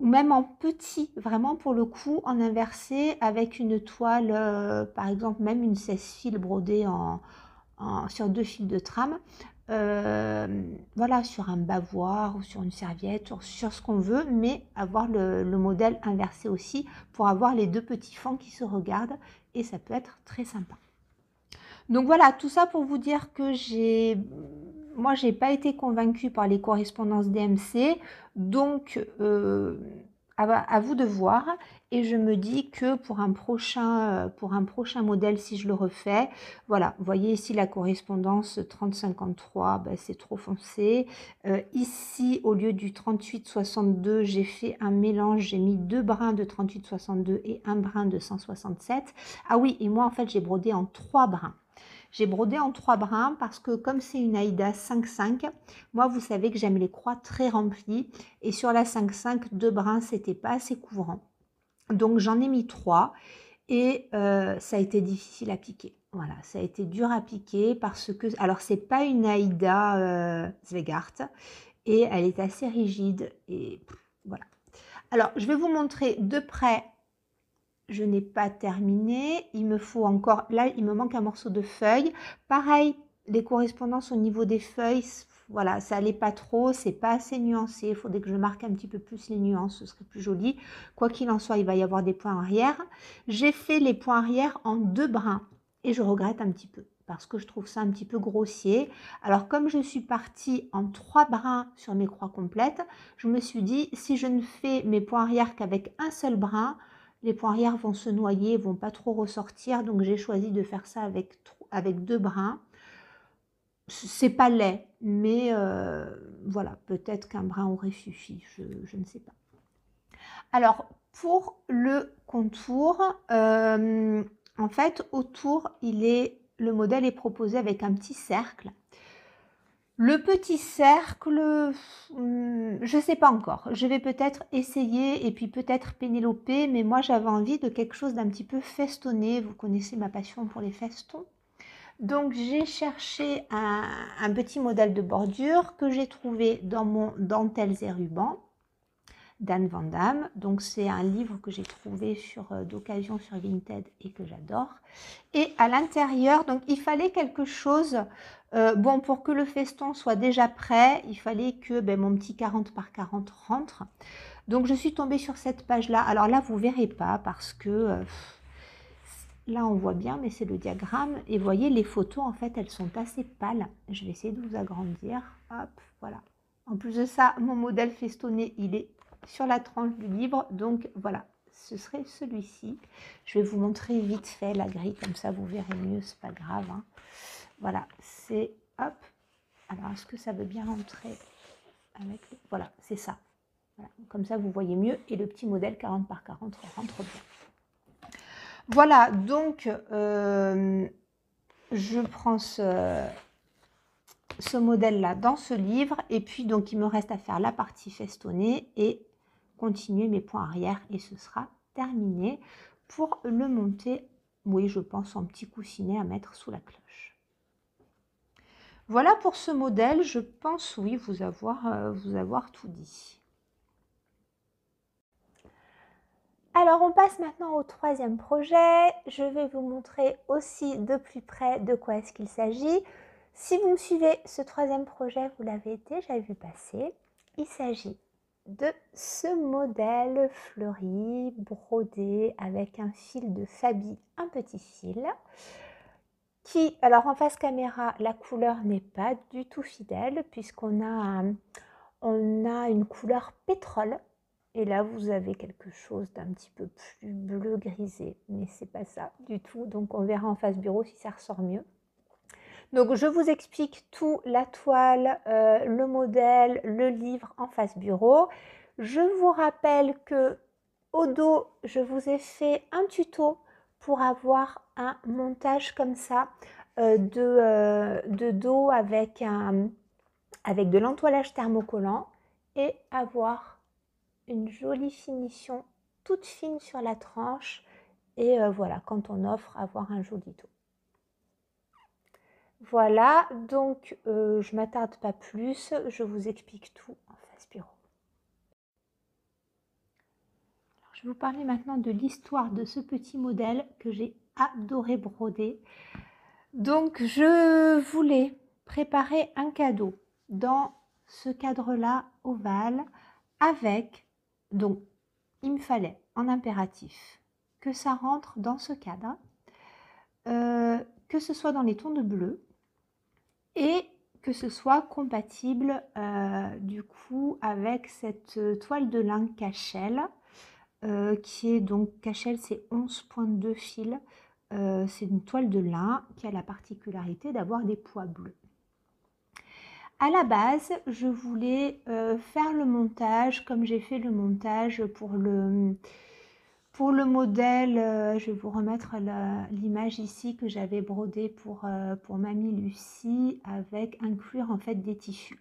ou même en petit, vraiment pour le coup, en inversé, avec une toile, par exemple, même une 16 fils brodée sur 2 fils de trame. Voilà, sur un bavoir ou sur une serviette, sur ce qu'on veut, mais avoir le modèle inversé aussi pour avoir les deux petits fonds qui se regardent et ça peut être très sympa. Donc voilà, tout ça pour vous dire que moi, j'ai pas été convaincue par les correspondances DMC, donc à vous de voir. Et je me dis que pour un prochain modèle, si je le refais, voilà, vous voyez ici la correspondance 30-53, ben, c'est trop foncé. Ici, au lieu du 38-62, j'ai fait un mélange, j'ai mis 2 brins de 38-62 et un brin de 167. Ah oui, et moi en fait, j'ai brodé en 3 brins. J'ai brodé en 3 brins parce que comme c'est une Aïda 5-5, moi vous savez que j'aime les croix très remplies et sur la 5-5, 2 brins c'était pas assez couvrant. Donc j'en ai mis 3 et ça a été difficile à piquer. Voilà, ça a été dur à piquer parce que, alors c'est pas une Aïda Zweigart et elle est assez rigide et voilà. Alors je vais vous montrer de près. Je n'ai pas terminé, il me faut encore, là il me manque un morceau de feuille. Pareil, les correspondances au niveau des feuilles, voilà, ça allait pas trop, c'est pas assez nuancé, il faudrait que je marque un petit peu plus les nuances, ce serait plus joli. Quoi qu'il en soit, il va y avoir des points arrière. J'ai fait les points arrière en 2 brins et je regrette un petit peu parce que je trouve ça un petit peu grossier. Alors comme je suis partie en 3 brins sur mes croix complètes, je me suis dit si je ne fais mes points arrière qu'avec un seul brin, les points arrière vont se noyer, vont pas trop ressortir, donc j'ai choisi de faire ça avec 2 brins. C'est pas laid, mais voilà, peut-être qu'un brin aurait suffi, je ne sais pas. Alors, pour le contour, en fait, autour, le modèle est proposé avec un petit cercle. Le petit cercle, je ne sais pas encore. Je vais peut-être essayer et puis peut-être pénéloper, mais moi j'avais envie de quelque chose d'un petit peu festonné. Vous connaissez ma passion pour les festons. Donc j'ai cherché un petit modèle de bordure que j'ai trouvé dans mon Dentelles et rubans d'Anne Van Damme. Donc c'est un livre que j'ai trouvé d'occasion sur Vinted et que j'adore. Et à l'intérieur, donc il fallait quelque chose, bon, pour que le feston soit déjà prêt, il fallait que mon petit 40 par 40 rentre. Donc je suis tombée sur cette page-là. Alors là, vous ne verrez pas parce que là, on voit bien, mais c'est le diagramme. Et vous voyez, les photos, en fait, elles sont assez pâles. Je vais essayer de vous agrandir. Hop, voilà. En plus de ça, mon modèle festonné, il est sur la tranche du livre. Donc voilà, ce serait celui-ci. Je vais vous montrer vite fait la grille, comme ça vous verrez mieux, c'est pas grave. Hein. Voilà, c'est hop. Alors, est-ce que ça veut bien rentrer avec voilà, c'est ça. Voilà. Comme ça, vous voyez mieux. Et le petit modèle 40 par 40 rentre bien. Voilà, donc je prends ce modèle-là dans ce livre. Et puis, donc, il me reste à faire la partie festonnée et continuer mes points arrière. Et ce sera terminé pour le monter, oui, je pense, en petit coussinet à mettre sous la cloche. Voilà pour ce modèle. Je pense, oui, vous avoir tout dit. Alors, on passe maintenant au troisième projet. Je vais vous montrer aussi de plus près de quoi est-ce qu'il s'agit. Si vous me suivez, ce troisième projet, vous l'avez déjà vu passer. Il s'agit de ce modèle fleuri, brodé avec un fil de Fabi, un petit fil. Qui, alors en face caméra, la couleur n'est pas du tout fidèle puisqu'on a une couleur pétrole. Et là, vous avez quelque chose d'un petit peu plus bleu grisé, mais c'est pas ça du tout. Donc, on verra en face bureau si ça ressort mieux. Donc, je vous explique tout, la toile, le modèle, le livre en face bureau. Je vous rappelle que au dos, je vous ai fait un tuto pour avoir un montage comme ça de dos avec avec de l'entoilage thermocollant et avoir une jolie finition toute fine sur la tranche et voilà, quand on offre, avoir un joli dos. Voilà, donc je m'attarde pas plus, je vous explique tout en face bureau. Alors, je vais vous parler maintenant de l'histoire de ce petit modèle que j'ai adoré broder. Donc je voulais préparer un cadeau dans ce cadre-là ovale avec, donc il me fallait en impératif que ça rentre dans ce cadre, que ce soit dans les tons de bleu et que ce soit compatible du coup avec cette toile de lin Cashel qui est donc Cashel, c'est 11,2 fils. C'est une toile de lin qui a la particularité d'avoir des pois bleus. À la base, je voulais faire le montage comme j'ai fait le montage pour le modèle. Je vais vous remettre l'image ici que j'avais brodée pour Mamie Lucie avec inclure en fait des tissus.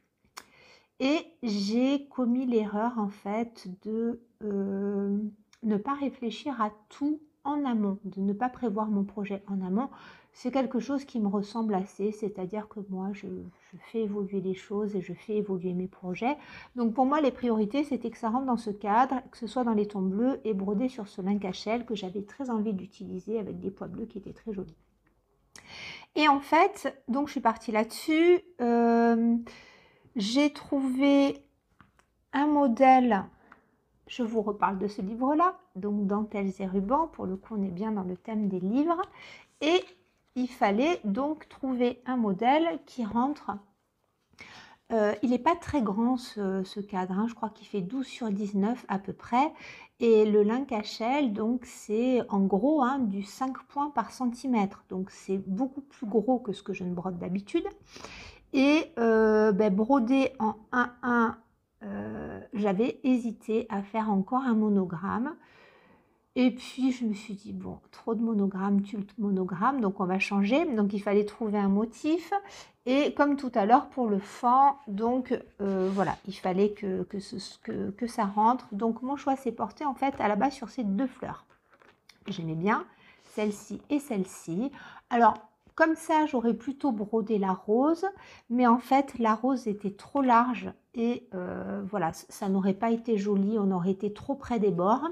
Et j'ai commis l'erreur en fait de ne pas réfléchir à tout en amont, de ne pas prévoir mon projet en amont. C'est quelque chose qui me ressemble assez, c'est-à-dire que moi, je fais évoluer les choses et je fais évoluer mes projets. Donc pour moi, les priorités, c'était que ça rentre dans ce cadre, que ce soit dans les tons bleus et brodé sur ce lin Cashel que j'avais très envie d'utiliser avec des pois bleus qui étaient très jolis. Et en fait, donc je suis partie là-dessus. J'ai trouvé un modèle, je vous reparle de ce livre-là, donc Dentelles et rubans, pour le coup on est bien dans le thème des livres, et il fallait donc trouver un modèle qui rentre, il n'est pas très grand ce cadre, hein, je crois qu'il fait 12 sur 19 à peu près, et le lin Cashel, donc c'est en gros hein, du 5 points par centimètre, donc c'est beaucoup plus gros que ce que je ne brode d'habitude. Et broder en 1-1, j'avais hésité à faire encore un monogramme. Et puis je me suis dit, bon, trop de monogrammes, tulle monogramme, donc on va changer. Donc il fallait trouver un motif. Et comme tout à l'heure pour le fond, donc voilà, il fallait que ça rentre. Donc mon choix s'est porté en fait à la base sur ces deux fleurs. J'aimais bien celle-ci et celle-ci. Alors, comme ça, j'aurais plutôt brodé la rose, mais en fait, la rose était trop large et voilà, ça n'aurait pas été joli, on aurait été trop près des bords.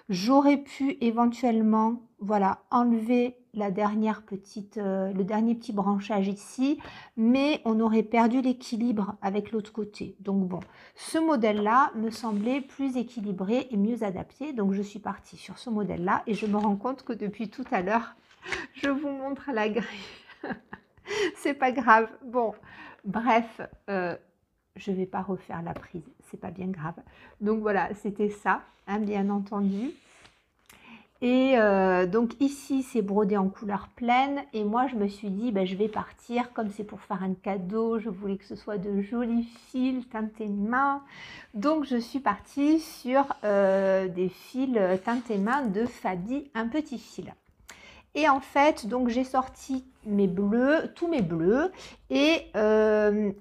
J'aurais pu éventuellement, voilà, enlever la dernière petite, le dernier petit branchage ici, mais on aurait perdu l'équilibre avec l'autre côté. Donc bon, ce modèle-là me semblait plus équilibré et mieux adapté. Donc je suis partie sur ce modèle-là et je me rends compte que depuis tout à l'heure, je vous montre la grille. C'est pas grave. Bon, bref, je vais pas refaire la prise, c'est pas bien grave. Donc voilà, c'était ça, hein, bien entendu. Et donc ici, c'est brodé en couleur pleine. Et moi, je me suis dit, ben, je vais partir. Comme c'est pour faire un cadeau, je voulais que ce soit de jolis fils teintés main. Donc, je suis partie sur des fils teintés main de Fabi, un petit fil. Et en fait, donc j'ai sorti mes bleus, tous mes bleus. Et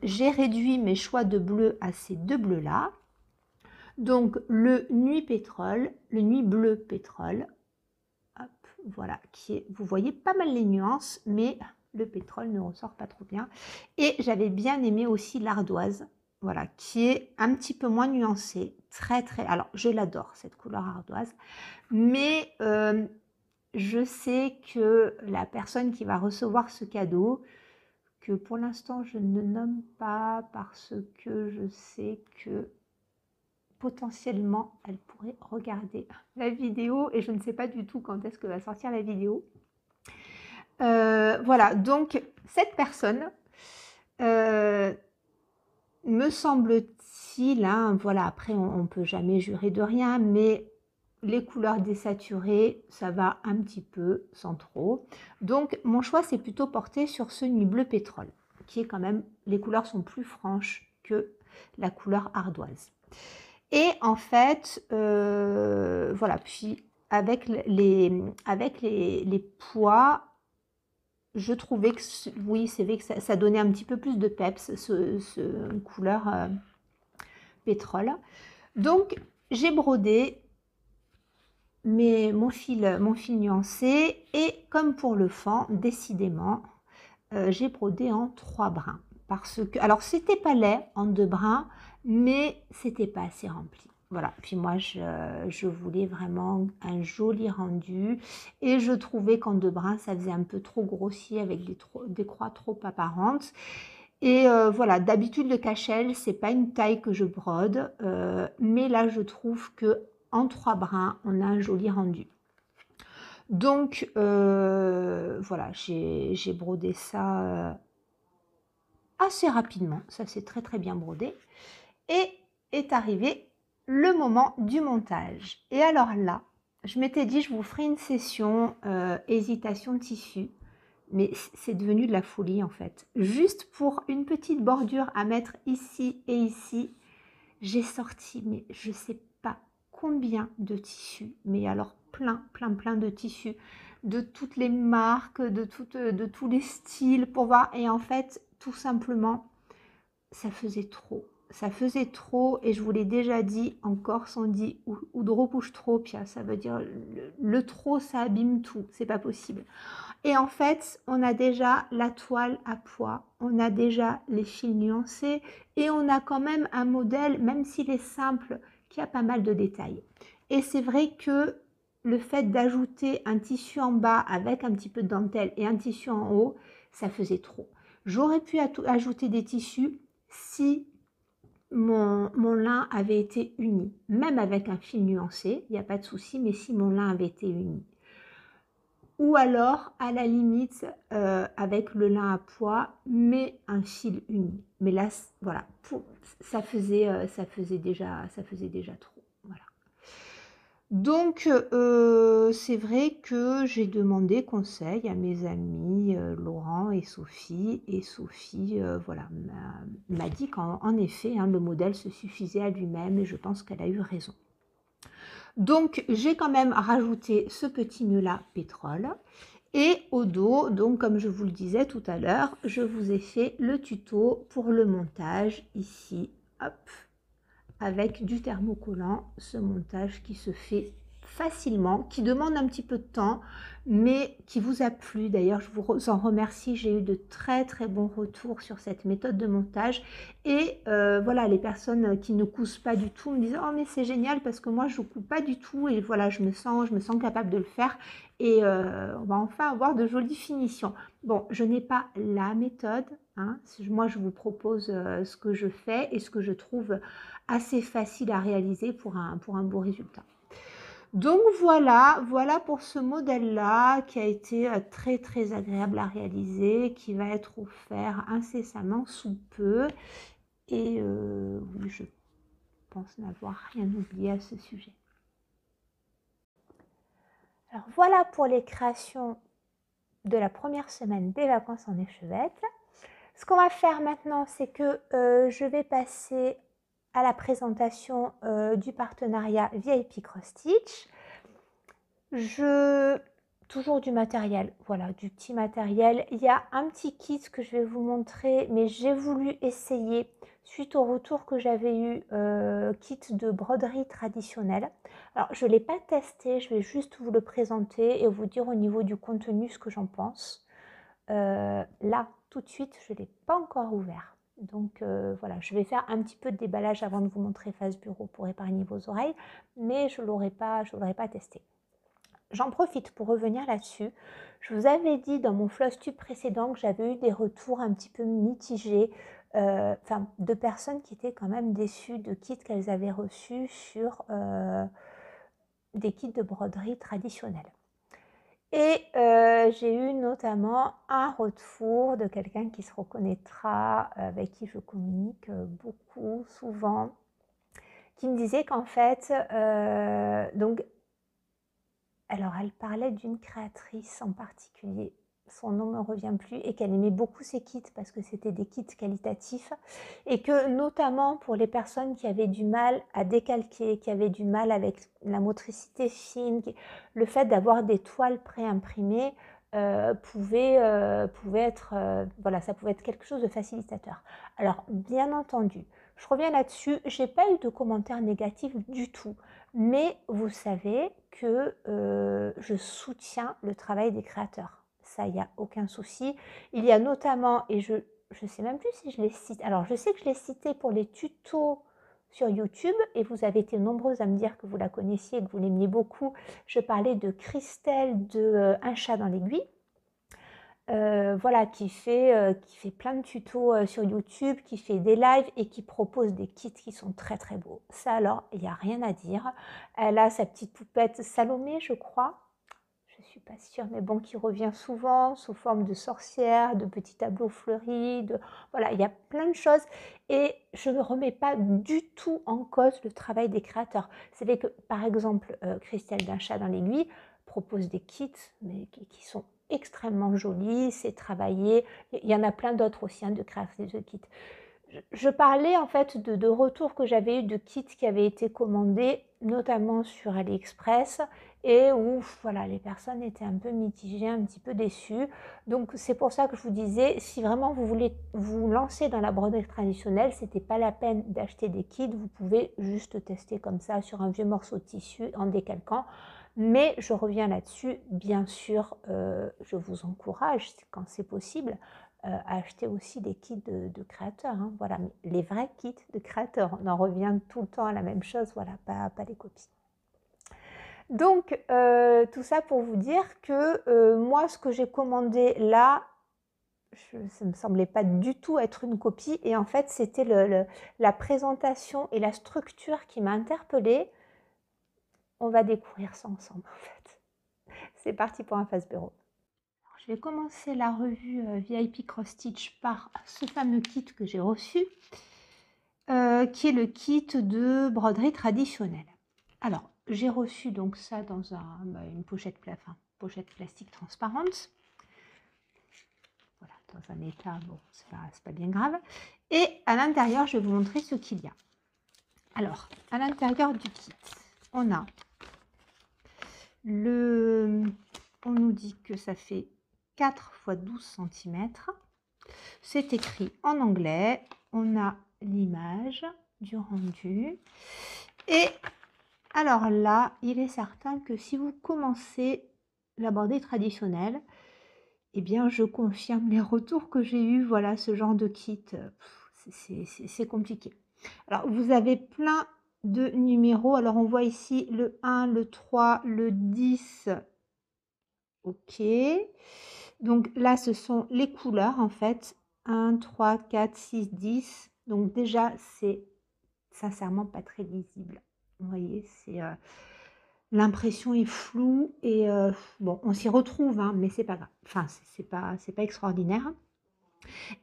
j'ai réduit mes choix de bleus à ces deux bleus-là. Donc, le nuit pétrole, le nuit bleu pétrole. Hop, voilà, qui est, vous voyez pas mal les nuances, mais le pétrole ne ressort pas trop bien. Et j'avais bien aimé aussi l'ardoise, voilà, qui est un petit peu moins nuancée, alors je l'adore cette couleur ardoise, mais je sais que la personne qui va recevoir ce cadeau, que pour l'instant je ne nomme pas parce que je sais que potentiellement, elle pourrait regarder la vidéo et je ne sais pas du tout quand est-ce que va sortir la vidéo. Voilà, donc cette personne, me semble-t-il, hein, voilà, après on ne peut jamais jurer de rien, mais les couleurs désaturées, ça va un petit peu, sans trop. Donc mon choix s'est plutôt porté sur ce nuit bleu pétrole, qui est quand même, les couleurs sont plus franches que la couleur ardoise. Et en fait, voilà, puis avec les pois, je trouvais que, oui, c'est vrai que ça donnait un petit peu plus de peps, ce couleur pétrole. Donc, j'ai brodé mon fil nuancé et comme pour le fond, décidément, j'ai brodé en 3 brins. Parce que, alors, c'était pas laid en 2 brins, mais c'était pas assez rempli. Voilà, puis moi je voulais vraiment un joli rendu et je trouvais qu'en 2 brins ça faisait un peu trop grossier avec des croix trop apparentes. Et voilà, d'habitude le cachel c'est pas une taille que je brode, mais là je trouve que en 3 brins on a un joli rendu. Donc voilà, j'ai brodé ça assez rapidement, ça s'est très très bien brodé et est arrivé le moment du montage. Et alors là, je m'étais dit je vous ferai une session hésitation tissu, mais c'est devenu de la folie en fait. Juste pour une petite bordure à mettre ici et ici, j'ai sorti, mais je sais pas combien de tissus, mais alors plein de tissus, de toutes les marques, de tous les styles pour voir. Et en fait, tout simplement, ça faisait trop. Ça faisait trop et je vous l'ai déjà dit, en Corse on dit udropouchtropia, ça veut dire le trop ça abîme tout, c'est pas possible. Et en fait, on a déjà la toile à pois, on a déjà les fils nuancés et on a quand même un modèle, même s'il est simple, qui a pas mal de détails. Et c'est vrai que le fait d'ajouter un tissu en bas avec un petit peu de dentelle et un tissu en haut, ça faisait trop. J'aurais pu ajouter des tissus si mon lin avait été uni, même avec un fil nuancé, il n'y a pas de souci, mais si mon lin avait été uni. Ou alors, à la limite, avec le lin à pois, mais un fil uni. Mais là, voilà, ça faisait déjà trop. Voilà. Donc, c'est vrai que j'ai demandé conseil à mes amis Laurent et Sophie. Et Sophie, voilà, m'a dit qu'en effet, hein, le modèle se suffisait à lui-même et je pense qu'elle a eu raison. Donc, j'ai quand même rajouté ce petit nœud-là pétrole. Et au dos, donc comme je vous le disais tout à l'heure, je vous ai fait le tuto pour le montage ici, hop, avec du thermocollant, ce montage qui se fait facilement, qui demande un petit peu de temps, mais qui vous a plu. D'ailleurs, je vous en remercie, j'ai eu de très bons retours sur cette méthode de montage. Et voilà, les personnes qui ne cousent pas du tout me disent « Oh mais c'est génial parce que moi je ne couds pas du tout et voilà, je me sens capable de le faire et on va enfin avoir de jolies finitions. » Bon, je n'ai pas la méthode, hein. Moi je vous propose ce que je fais et ce que je trouve assez facile à réaliser pour un beau résultat. Donc voilà pour ce modèle-là qui a été très agréable à réaliser, qui va être offert incessamment sous peu. Et oui, je pense n'avoir rien oublié à ce sujet. Alors voilà pour les créations de la première semaine des vacances en échevette. Ce qu'on va faire maintenant, c'est que je vais passer à la présentation du partenariat VIP Cross Stitch. Toujours du matériel, voilà, du petit matériel. Il y a un petit kit que je vais vous montrer, mais j'ai voulu essayer suite au retour que j'avais eu, kit de broderie traditionnelle. Alors, je ne l'ai pas testé, je vais juste vous le présenter et vous dire au niveau du contenu ce que j'en pense. Là, tout de suite, je ne l'ai pas encore ouvert. Donc voilà, je vais faire un petit peu de déballage avant de vous montrer face bureau pour épargner vos oreilles, mais je ne l'aurais pas testé. J'en profite pour revenir là-dessus. Je vous avais dit dans mon Flosstube précédent que j'avais eu des retours un petit peu mitigés, de personnes qui étaient quand même déçues de kits qu'elles avaient reçus sur des kits de broderie traditionnels. Et j'ai eu notamment un retour de quelqu'un qui se reconnaîtra, avec qui je communique beaucoup, souvent, qui me disait qu'en fait, alors elle parlait d'une créatrice en particulier, son nom ne me revient plus, et qu'elle aimait beaucoup ces kits parce que c'était des kits qualitatifs et que notamment pour les personnes qui avaient du mal à décalquer, qui avaient du mal avec la motricité fine, le fait d'avoir des toiles préimprimées, pouvait être, voilà, ça pouvait être quelque chose de facilitateur. Alors, bien entendu, je reviens là-dessus, j'ai pas eu de commentaires négatifs du tout, mais vous savez que je soutiens le travail des créateurs. Ça, il n'y a aucun souci. Il y a notamment, et je ne sais même plus si je les cite, alors je sais que je l'ai cité pour les tutos sur YouTube, et vous avez été nombreuses à me dire que vous la connaissiez et que vous l'aimiez beaucoup. Je parlais de Christelle de Un chat dans l'aiguille. Voilà, qui fait plein de tutos sur YouTube, qui fait des lives et qui propose des kits qui sont très très beaux. Ça alors, il n'y a rien à dire. Elle a sa petite poupette Salomé, je crois. Je ne suis pas sûre, mais bon, qui revient souvent sous forme de sorcière, de petits tableaux fleuris. Voilà, il y a plein de choses. Et je ne remets pas du tout en cause le travail des créateurs. C'est vrai que, par exemple, Christelle d'un chat dans l'aiguille propose des kits, mais qui sont extrêmement jolis, c'est travaillé. Il y en a plein d'autres aussi, hein, de créatrices de kits. Je parlais en fait de retours que j'avais eu de kits qui avaient été commandés, notamment sur AliExpress, et où voilà, les personnes étaient un peu mitigées, un petit peu déçues. Donc c'est pour ça que je vous disais, si vraiment vous voulez vous lancer dans la broderie traditionnelle, c'était pas la peine d'acheter des kits, vous pouvez juste tester comme ça sur un vieux morceau de tissu en décalquant. Mais je reviens là-dessus, bien sûr, je vous encourage, quand c'est possible, à acheter aussi des kits de créateurs. Hein, voilà, mais les vrais kits de créateurs. On en revient tout le temps à la même chose, voilà, pas les copies. Donc, tout ça pour vous dire que moi, ce que j'ai commandé là, ça ne me semblait pas du tout être une copie. Et en fait, c'était la présentation et la structure qui m'a interpellée. On va découvrir ça ensemble, en fait. C'est parti pour un face bureau. Je vais commencer la revue VIP Cross Stitch par ce fameux kit que j'ai reçu, qui est le kit de broderie traditionnelle. Alors, j'ai reçu donc ça dans une pochette plastique transparente. Voilà, dans un état, bon, c'est pas bien grave. Et à l'intérieur, je vais vous montrer ce qu'il y a. Alors, à l'intérieur du kit, on a on nous dit que ça fait 4 x 12 cm. C'est écrit en anglais. On a l'image du rendu. Et alors là, il est certain que si vous commencez la broderie traditionnelle, eh bien, je confirme les retours que j'ai eus. Voilà, ce genre de kit, c'est compliqué. Alors, vous avez plein de numéros. Alors, on voit ici le 1, le 3, le 10. OK. Donc là, ce sont les couleurs, en fait. 1, 3, 4, 6, 10. Donc déjà, c'est sincèrement pas très lisible. Vous voyez, c'est l'impression est floue et bon, on s'y retrouve, hein, mais c'est pas grave. Enfin, c'est pas extraordinaire.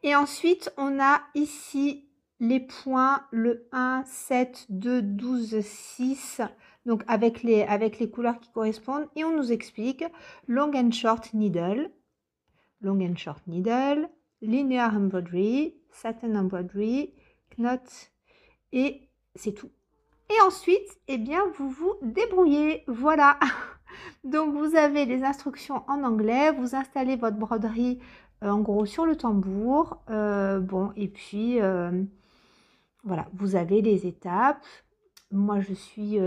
Et ensuite, on a ici les points, le 1, 7, 2, 12, 6, donc avec les couleurs qui correspondent. Et on nous explique long and short needle, linear embroidery, satin embroidery, knot, et c'est tout. Et ensuite, eh bien, vous vous débrouillez. Voilà. Donc, vous avez les instructions en anglais. Vous installez votre broderie, en gros, sur le tambour. Bon, et puis, voilà, vous avez les étapes. Moi, je suis...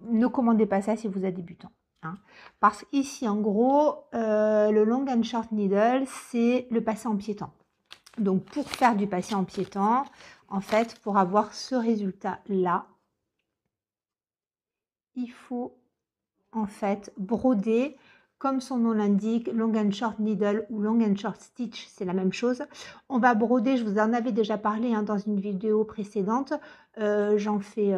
ne commandez pas ça si vous êtes débutant. Hein. Parce qu'ici, en gros, le long and short needle, c'est le passé en piétant. Donc, pour faire du passé en piétant, en fait, pour avoir ce résultat-là, il faut en fait broder, comme son nom l'indique, long and short needle ou long and short stitch, c'est la même chose. On va broder, je vous en avais déjà parlé hein, dans une vidéo précédente, j'en fais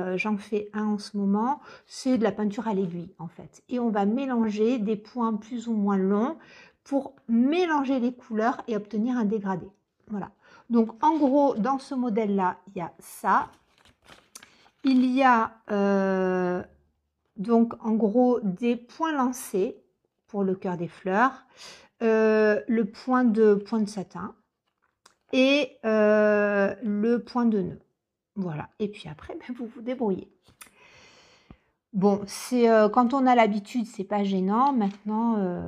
un en ce moment, c'est de la peinture à l'aiguille en fait. Et on va mélanger des points plus ou moins longs pour mélanger les couleurs et obtenir un dégradé. Voilà. Donc en gros, dans ce modèle-là, il y a ça. Il y a... donc, en gros, des points lancés pour le cœur des fleurs, le point de satin et le point de nœud. Voilà. Et puis après, ben, vous vous débrouillez. Bon, c'est quand on a l'habitude, c'est pas gênant. Maintenant,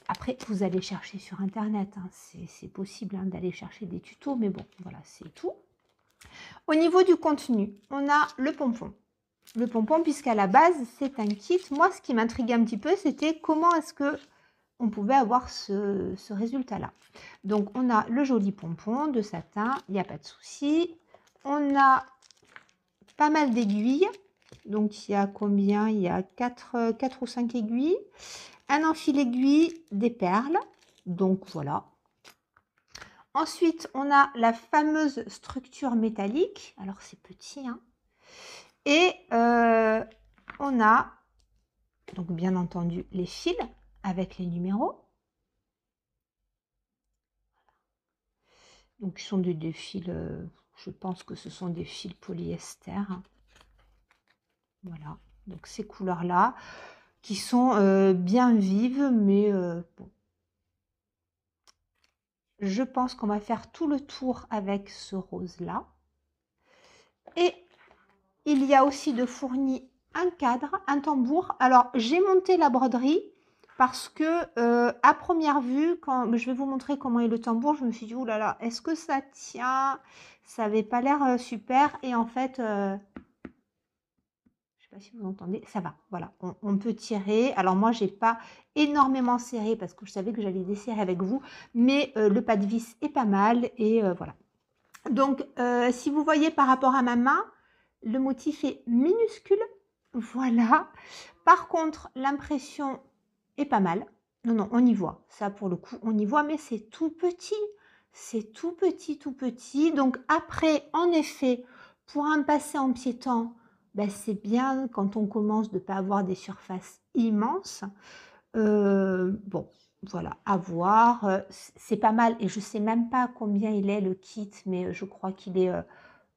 Après, vous allez chercher sur Internet, hein, c'est possible hein, d'aller chercher des tutos, mais bon, voilà, c'est tout. Au niveau du contenu, on a le pompon. Le pompon, puisqu'à la base, c'est un kit. Moi, ce qui m'intriguait un petit peu, c'était comment est-ce que on pouvait avoir ce résultat-là. Donc, on a le joli pompon de satin, il n'y a pas de souci. On a pas mal d'aiguilles. Donc, il y a combien? Il y a 4 ou 5 aiguilles. Un enfil aiguille, des perles. Donc, voilà. Ensuite, on a la fameuse structure métallique. Alors, c'est petit, hein. Et on a, donc bien entendu, les fils avec les numéros. Donc, ils sont des fils, je pense que ce sont des fils polyester. Voilà, donc ces couleurs-là, qui sont bien vives, mais bon. Je pense qu'on va faire tout le tour avec ce rose-là. Et il y a aussi de fourni un cadre, un tambour. Alors, j'ai monté la broderie parce que à première vue, quand je vais vous montrer comment est le tambour, je me suis dit, oh là là, est-ce que ça tient? Ça n'avait pas l'air super. Et en fait, je ne sais pas si vous entendez, ça va. Voilà, on peut tirer. Alors moi, j'ai pas énormément serré parce que je savais que j'allais desserrer avec vous. Mais le pas de vis est pas mal. Et voilà. Donc, si vous voyez par rapport à ma main, le motif est minuscule. Voilà. Par contre, l'impression est pas mal. Non, non, on y voit. Ça, pour le coup, on y voit, mais c'est tout petit. C'est tout petit, tout petit. Donc, après, en effet, pour un passé en piétant, ben, c'est bien quand on commence de ne pas avoir des surfaces immenses. Bon, voilà, à voir. C'est pas mal et je sais même pas combien il est le kit, mais je crois qu'il est,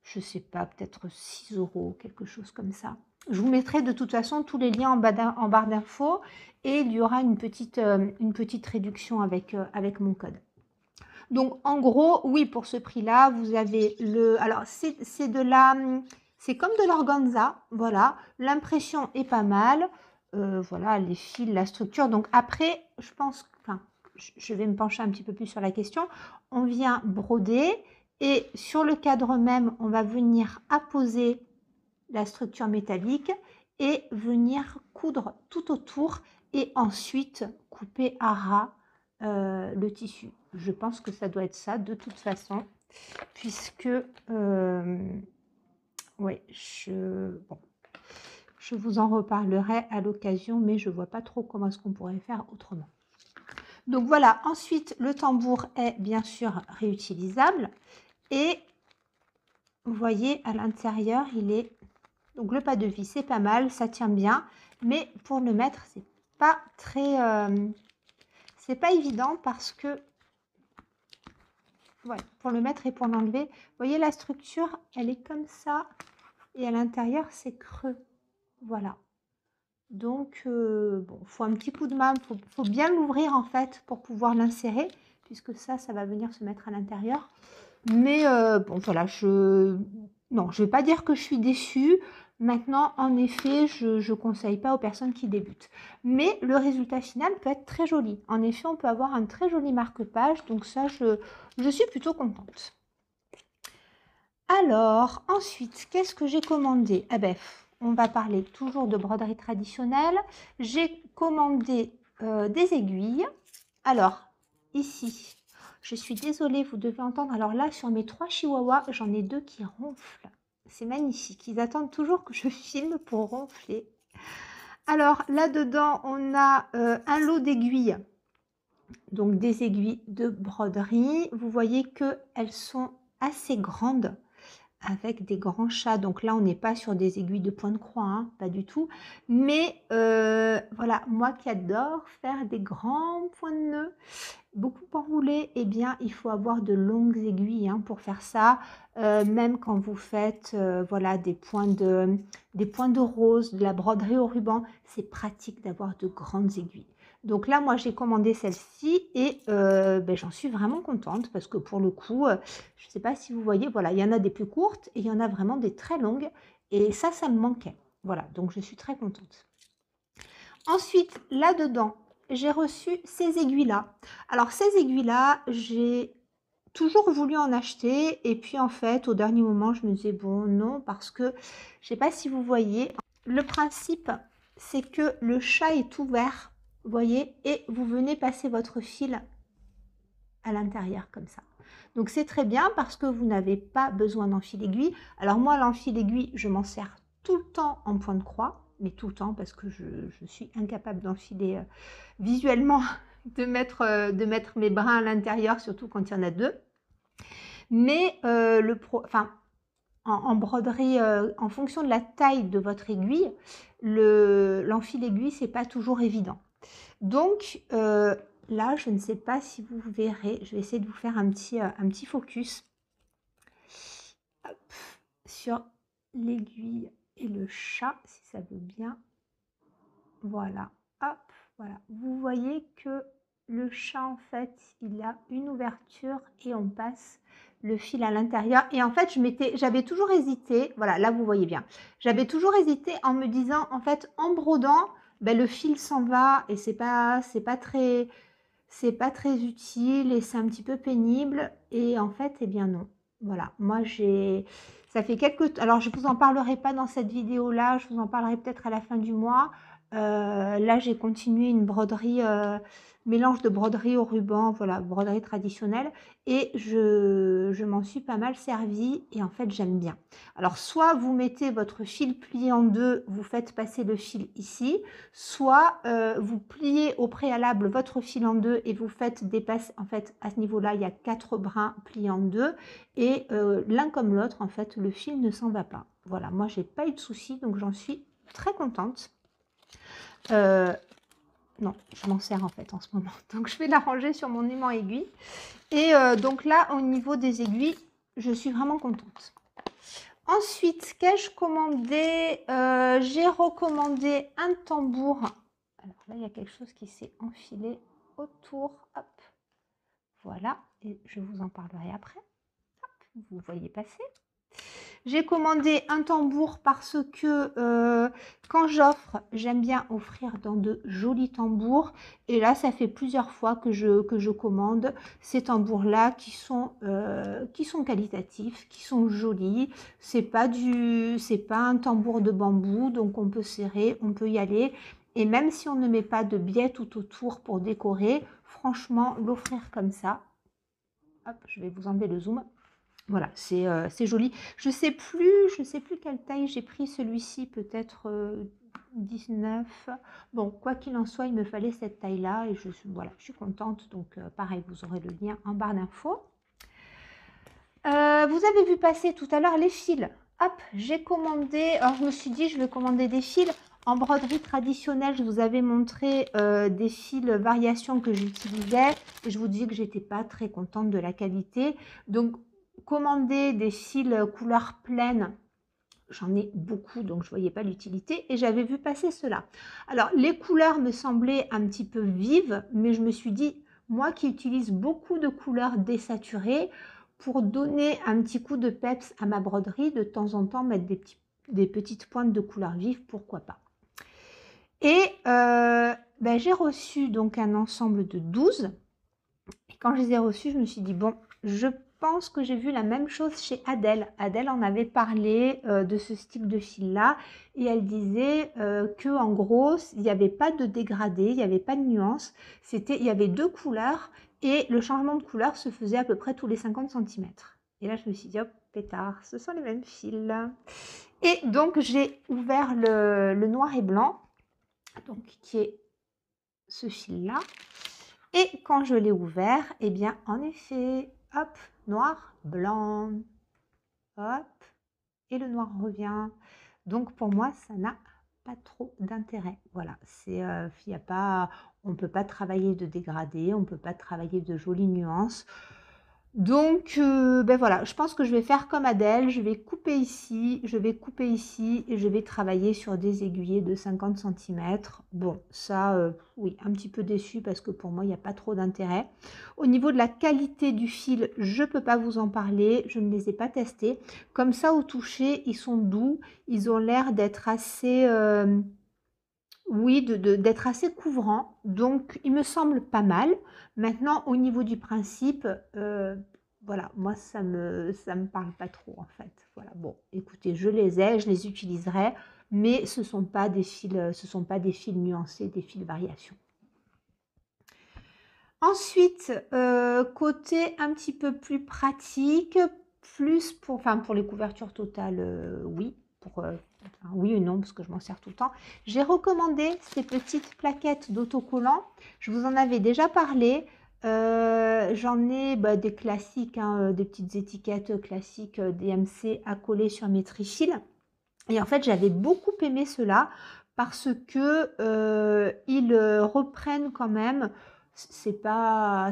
je sais pas, peut-être 6 €, quelque chose comme ça. Je vous mettrai de toute façon tous les liens en barre d'infos et il y aura une petite réduction avec mon code. Donc en gros, oui, pour ce prix-là, vous avez le... Alors c'est de la... C'est comme de l'organza, voilà. L'impression est pas mal. Voilà, les fils, la structure. Donc après, je pense... Enfin, je vais me pencher un petit peu plus sur la question. On vient broder et sur le cadre même, on va venir apposer la structure métallique et venir coudre tout autour et ensuite couper à ras le tissu. Je pense que ça doit être ça de toute façon, puisque ouais, je vous en reparlerai à l'occasion, mais je ne vois pas trop comment est-ce qu'on pourrait faire autrement. Donc voilà, ensuite le tambour est bien sûr réutilisable et vous voyez à l'intérieur il est, donc le pas de vis c'est pas mal, ça tient bien, mais pour le mettre c'est pas très, c'est pas évident parce que ouais, pour le mettre et pour l'enlever, vous voyez la structure elle est comme ça et à l'intérieur c'est creux, voilà. Donc, bon, il faut un petit coup de main, il faut bien l'ouvrir en fait pour pouvoir l'insérer, puisque ça va venir se mettre à l'intérieur. Mais bon, voilà, non, je ne vais pas dire que je suis déçue. Maintenant, en effet, je ne conseille pas aux personnes qui débutent. Mais le résultat final peut être très joli. En effet, on peut avoir un très joli marque-page, donc ça, je suis plutôt contente. Alors, ensuite, qu'est-ce que j'ai commandé? Ah ben, on va parler toujours de broderie traditionnelle. J'ai commandé des aiguilles. Alors, ici, je suis désolée, vous devez entendre. Alors là, sur mes 3 chihuahuas, j'en ai 2 qui ronflent. C'est magnifique. Ils attendent toujours que je filme pour ronfler. Alors, là-dedans, on a un lot d'aiguilles. Donc, des aiguilles de broderie. Vous voyez qu'elles sont assez grandes, avec des grands chats. Donc là, on n'est pas sur des aiguilles de point de croix, hein, pas du tout. Mais voilà, moi qui adore faire des grands points de nœud, beaucoup enroulés, eh bien, il faut avoir de longues aiguilles hein, pour faire ça. Même quand vous faites voilà, des points de rose, de la broderie au ruban, c'est pratique d'avoir de grandes aiguilles. Donc là, moi, j'ai commandé celle-ci et ben, j'en suis vraiment contente parce que pour le coup, je ne sais pas si vous voyez, voilà, il y en a des plus courtes et il y en a vraiment des très longues. Et ça me manquait. Voilà, donc je suis très contente. Ensuite, là-dedans, j'ai reçu ces aiguilles-là. Alors, ces aiguilles-là, j'ai toujours voulu en acheter. Et puis, en fait, au dernier moment, je me disais, bon, non, parce que, je ne sais pas si vous voyez, le principe, c'est que le chat est ouvert, vous voyez, et vous venez passer votre fil à l'intérieur, comme ça. Donc, c'est très bien parce que vous n'avez pas besoin d'enfil aiguille. Alors, moi, l'enfil aiguille, je m'en sers tout le temps en point de croix, mais tout le temps parce que je suis incapable d'enfiler visuellement, de mettre mes brins à l'intérieur, surtout quand il y en a deux. Mais en broderie, en fonction de la taille de votre aiguille, l'enfil aiguille, c'est pas toujours évident. Donc là, je ne sais pas si vous verrez, je vais essayer de vous faire un petit focus. Hop, sur l'aiguille et le chat, si ça veut bien. Voilà, hop, voilà. Vous voyez que le chat, en fait, il a une ouverture et on passe le fil à l'intérieur. Et en fait, j'avais toujours hésité, voilà, là vous voyez bien, j'avais toujours hésité en me disant, en fait, en brodant, ben, le fil s'en va et c'est pas très utile et c'est un petit peu pénible. Et en fait, eh bien non. Voilà, moi ça fait alors je vous en parlerai pas dans cette vidéo là, je vous en parlerai peut-être à la fin du mois. Là j'ai continué une broderie, mélange de broderie au ruban, voilà, broderie traditionnelle, et je m'en suis pas mal servie et en fait j'aime bien. Alors soit vous mettez votre fil plié en deux, vous faites passer le fil ici, soit vous pliez au préalable votre fil en deux et vous faites dépasser, en fait à ce niveau là il y a 4 brins pliés en deux et l'un comme l'autre en fait le fil ne s'en va pas. Voilà, moi j'ai pas eu de souci donc j'en suis très contente. Non, je m'en sers en fait en ce moment, donc je vais la ranger sur mon aimant aiguille. Et donc là au niveau des aiguilles je suis vraiment contente. Ensuite, qu'ai-je commandé? J'ai recommandé un tambour. Alors là, il y a quelque chose qui s'est enfilé autour. Hop, voilà. Et je vous en parlerai après. Hop, vous voyez passer. J'ai commandé un tambour parce que quand j'offre, j'aime bien offrir dans de jolis tambours. Et là, ça fait plusieurs fois que je commande ces tambours-là qui sont qualitatifs, qui sont jolis. C'est pas un tambour de bambou, donc on peut serrer, on peut y aller. Et même si on ne met pas de biais tout autour pour décorer, franchement, l'offrir comme ça, hop, je vais vous enlever le zoom. Voilà, c'est joli. Je sais plus quelle taille j'ai pris celui-ci, peut-être 19. Bon, quoi qu'il en soit, il me fallait cette taille-là et voilà, je suis contente. Donc, pareil, vous aurez le lien en barre d'infos. Vous avez vu passer tout à l'heure les fils. Hop, j'ai commandé. Alors, je me suis dit, je vais commander des fils. En broderie traditionnelle, je vous avais montré des fils variations que j'utilisais. Et je vous dis que j'étais pas très contente de la qualité. Donc, commander des fils couleur pleine, j'en ai beaucoup, donc je ne voyais pas l'utilité. Et j'avais vu passer cela. Alors, les couleurs me semblaient un petit peu vives, mais je me suis dit, moi qui utilise beaucoup de couleurs désaturées, pour donner un petit coup de peps à ma broderie, de temps en temps mettre des petites pointes de couleurs vives, pourquoi pas. Et j'ai reçu donc un ensemble de 12. Et quand je les ai reçus, je me suis dit, bon, je pense que j'ai vu la même chose chez Adèle. Adèle en avait parlé de ce style de fil-là. Et elle disait que en gros, il n'y avait pas de dégradé, il n'y avait pas de nuance. Il y avait 2 couleurs. Et le changement de couleur se faisait à peu près tous les 50 cm. Et là, je me suis dit, hop, pétard, ce sont les mêmes fils. Et donc, j'ai ouvert le noir et blanc, donc qui est ce fil-là. Et quand je l'ai ouvert, eh bien, en effet, hop, noir, blanc, hop, et le noir revient. Donc, pour moi, ça n'a pas trop d'intérêt. Voilà, on ne peut pas travailler de dégradé, on ne peut pas travailler de jolies nuances. Donc, voilà, je pense que je vais faire comme Adèle, je vais couper ici et je vais travailler sur des aiguillés de 50 cm. Bon, ça, oui, un petit peu déçue parce que pour moi, il n'y a pas trop d'intérêt. Au niveau de la qualité du fil, je ne peux pas vous en parler, je ne les ai pas testés. Comme ça, au toucher, ils sont doux, ils ont l'air d'être assez... oui, d'être assez couvrant. Donc, il me semble pas mal. Maintenant, au niveau du principe, voilà, moi, ça me parle pas trop, en fait. Voilà, bon, écoutez, je les utiliserai, mais ce sont pas des fils nuancés, des fils variations. Ensuite, côté un petit peu plus pratique, plus pour les couvertures totales, oui, oui ou non, parce que je m'en sers tout le temps. J'ai recommandé ces petites plaquettes d'autocollants. Je vous en avais déjà parlé. J'en ai des classiques, hein, des petites étiquettes classiques DMC à coller sur mes trifils. Et en fait, j'avais beaucoup aimé cela parce que ils reprennent quand même, c'est pas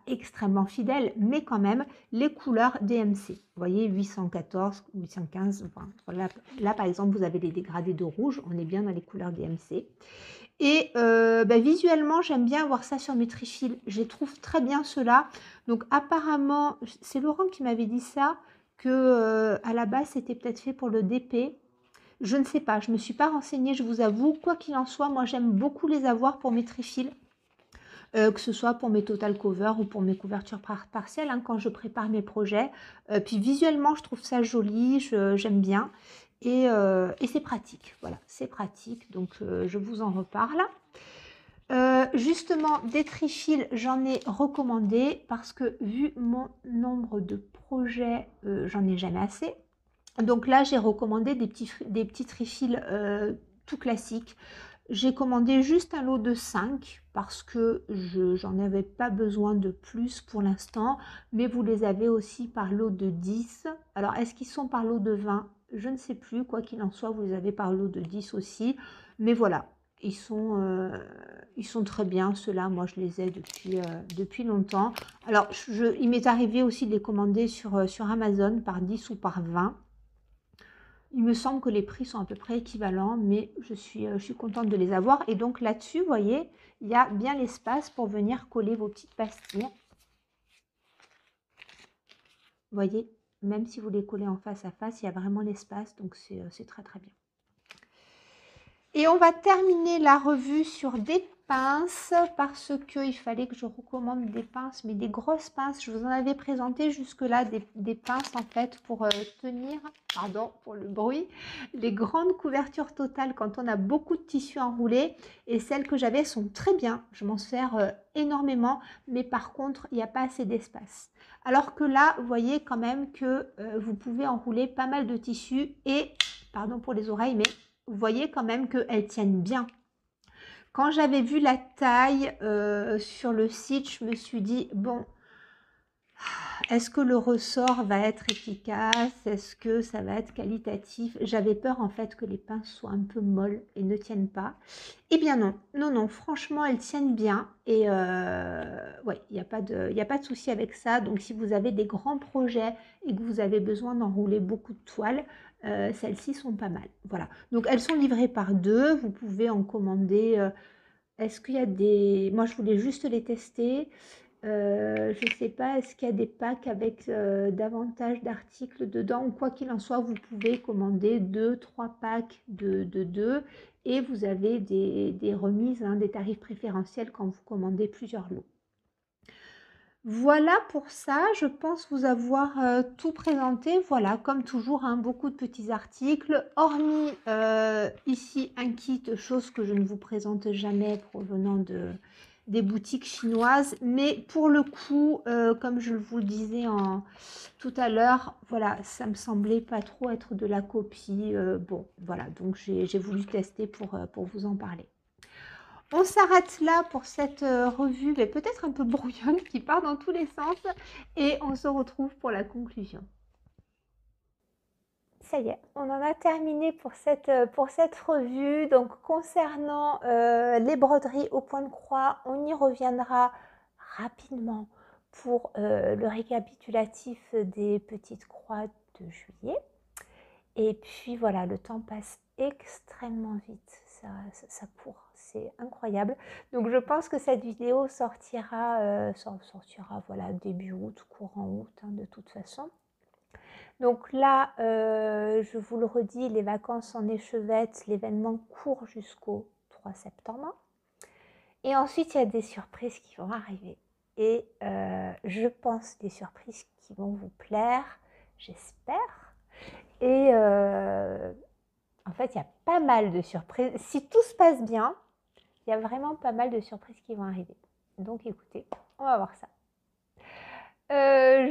extrêmement fidèle, mais quand même les couleurs DMC. Vous voyez, 814, 815, enfin, voilà. Là par exemple, vous avez les dégradés de rouge, on est bien dans les couleurs DMC. Et visuellement, j'aime bien avoir ça sur mes trifils. Je les trouve très bien ceux-là. Donc apparemment, c'est Laurent qui m'avait dit ça, que à la base, c'était peut-être fait pour le DP. Je ne sais pas, je ne me suis pas renseignée, je vous avoue. Quoi qu'il en soit, moi j'aime beaucoup les avoir pour mes trifils, que ce soit pour mes total covers ou pour mes couvertures partielles, hein, quand je prépare mes projets. Puis visuellement, je trouve ça joli, j'aime bien. Et c'est pratique, voilà, c'est pratique, donc je vous en reparle. Justement, des trifils, j'en ai recommandé parce que vu mon nombre de projets, j'en ai jamais assez. Donc là, j'ai recommandé des petits trifils tout classiques. J'ai commandé juste un lot de 5 parce que j'en avais pas besoin de plus pour l'instant, mais vous les avez aussi par lot de 10. Alors, est-ce qu'ils sont par lot de 20? Je ne sais plus, quoi qu'il en soit, vous les avez par lot de 10 aussi. Mais voilà, ils sont très bien, ceux-là, moi je les ai depuis longtemps. Alors, il m'est arrivé aussi de les commander sur Amazon par 10 ou par 20. Il me semble que les prix sont à peu près équivalents, mais je suis contente de les avoir. Et donc là-dessus, vous voyez, il y a bien l'espace pour venir coller vos petites pastilles. Vous voyez, même si vous les collez en face à face, il y a vraiment l'espace, donc c'est très très bien. Et on va terminer la revue sur des pinces parce qu'il fallait que je recommande des pinces, mais des grosses pinces. Je vous en avais présenté jusque-là des pinces en fait pour tenir, pardon pour le bruit, les grandes couvertures totales quand on a beaucoup de tissu enroulé. Et celles que j'avais sont très bien, je m'en sers énormément, mais par contre, il n'y a pas assez d'espace. Alors que là, vous voyez quand même que vous pouvez enrouler pas mal de tissu et, pardon pour les oreilles, mais vous voyez quand même qu'elles tiennent bien. Quand j'avais vu la taille sur le site, je me suis dit, bon, est-ce que le ressort va être efficace? Est-ce que ça va être qualitatif? J'avais peur en fait que les pinces soient un peu molles et ne tiennent pas. Eh bien non, non, non, franchement, elles tiennent bien. Et ouais, il n'y a pas de souci avec ça. Donc si vous avez des grands projets et que vous avez besoin d'enrouler beaucoup de toiles, celles-ci sont pas mal. Voilà, donc elles sont livrées par deux. Vous pouvez en commander. Est-ce qu'il y a des... Moi, je voulais juste les tester. Je ne sais pas, est-ce qu'il y a des packs avec davantage d'articles dedans ou quoi qu'il en soit, vous pouvez commander 2-3 packs de 2 et vous avez des remises, hein, des tarifs préférentiels quand vous commandez plusieurs lots. Voilà pour ça, je pense vous avoir tout présenté. Voilà, comme toujours, hein, beaucoup de petits articles, hormis ici un kit, chose que je ne vous présente jamais provenant des boutiques chinoises. Mais pour le coup, comme je vous le disais tout à l'heure, voilà, ça me semblait pas trop être de la copie. Bon, voilà, donc j'ai voulu tester pour vous en parler. On s'arrête là pour cette revue, mais peut-être un peu brouillonne, qui part dans tous les sens. Et on se retrouve pour la conclusion. Ça y est, on en a terminé pour cette revue. Donc, concernant les broderies au point de croix, on y reviendra rapidement pour le récapitulatif des petites croix de juillet. Et puis voilà, le temps passe extrêmement vite, ça court, c'est incroyable. Donc je pense que cette vidéo sortira voilà, début août, courant août, hein, de toute façon. Donc là, je vous le redis, les vacances en échevette, l'événement court jusqu'au 23 septembre. Et ensuite, il y a des surprises qui vont arriver. Et je pense des surprises qui vont vous plaire, j'espère. Et en fait, il y a pas mal de surprises. Si tout se passe bien, il y a vraiment pas mal de surprises qui vont arriver. Donc écoutez, on va voir ça.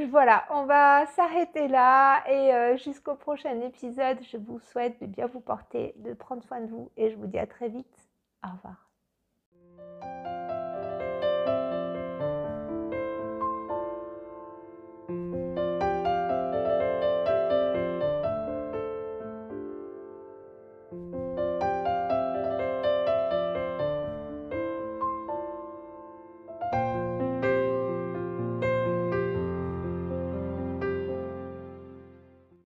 Voilà, on va s'arrêter là et jusqu'au prochain épisode, je vous souhaite de bien vous porter, de prendre soin de vous et je vous dis à très vite. Au revoir.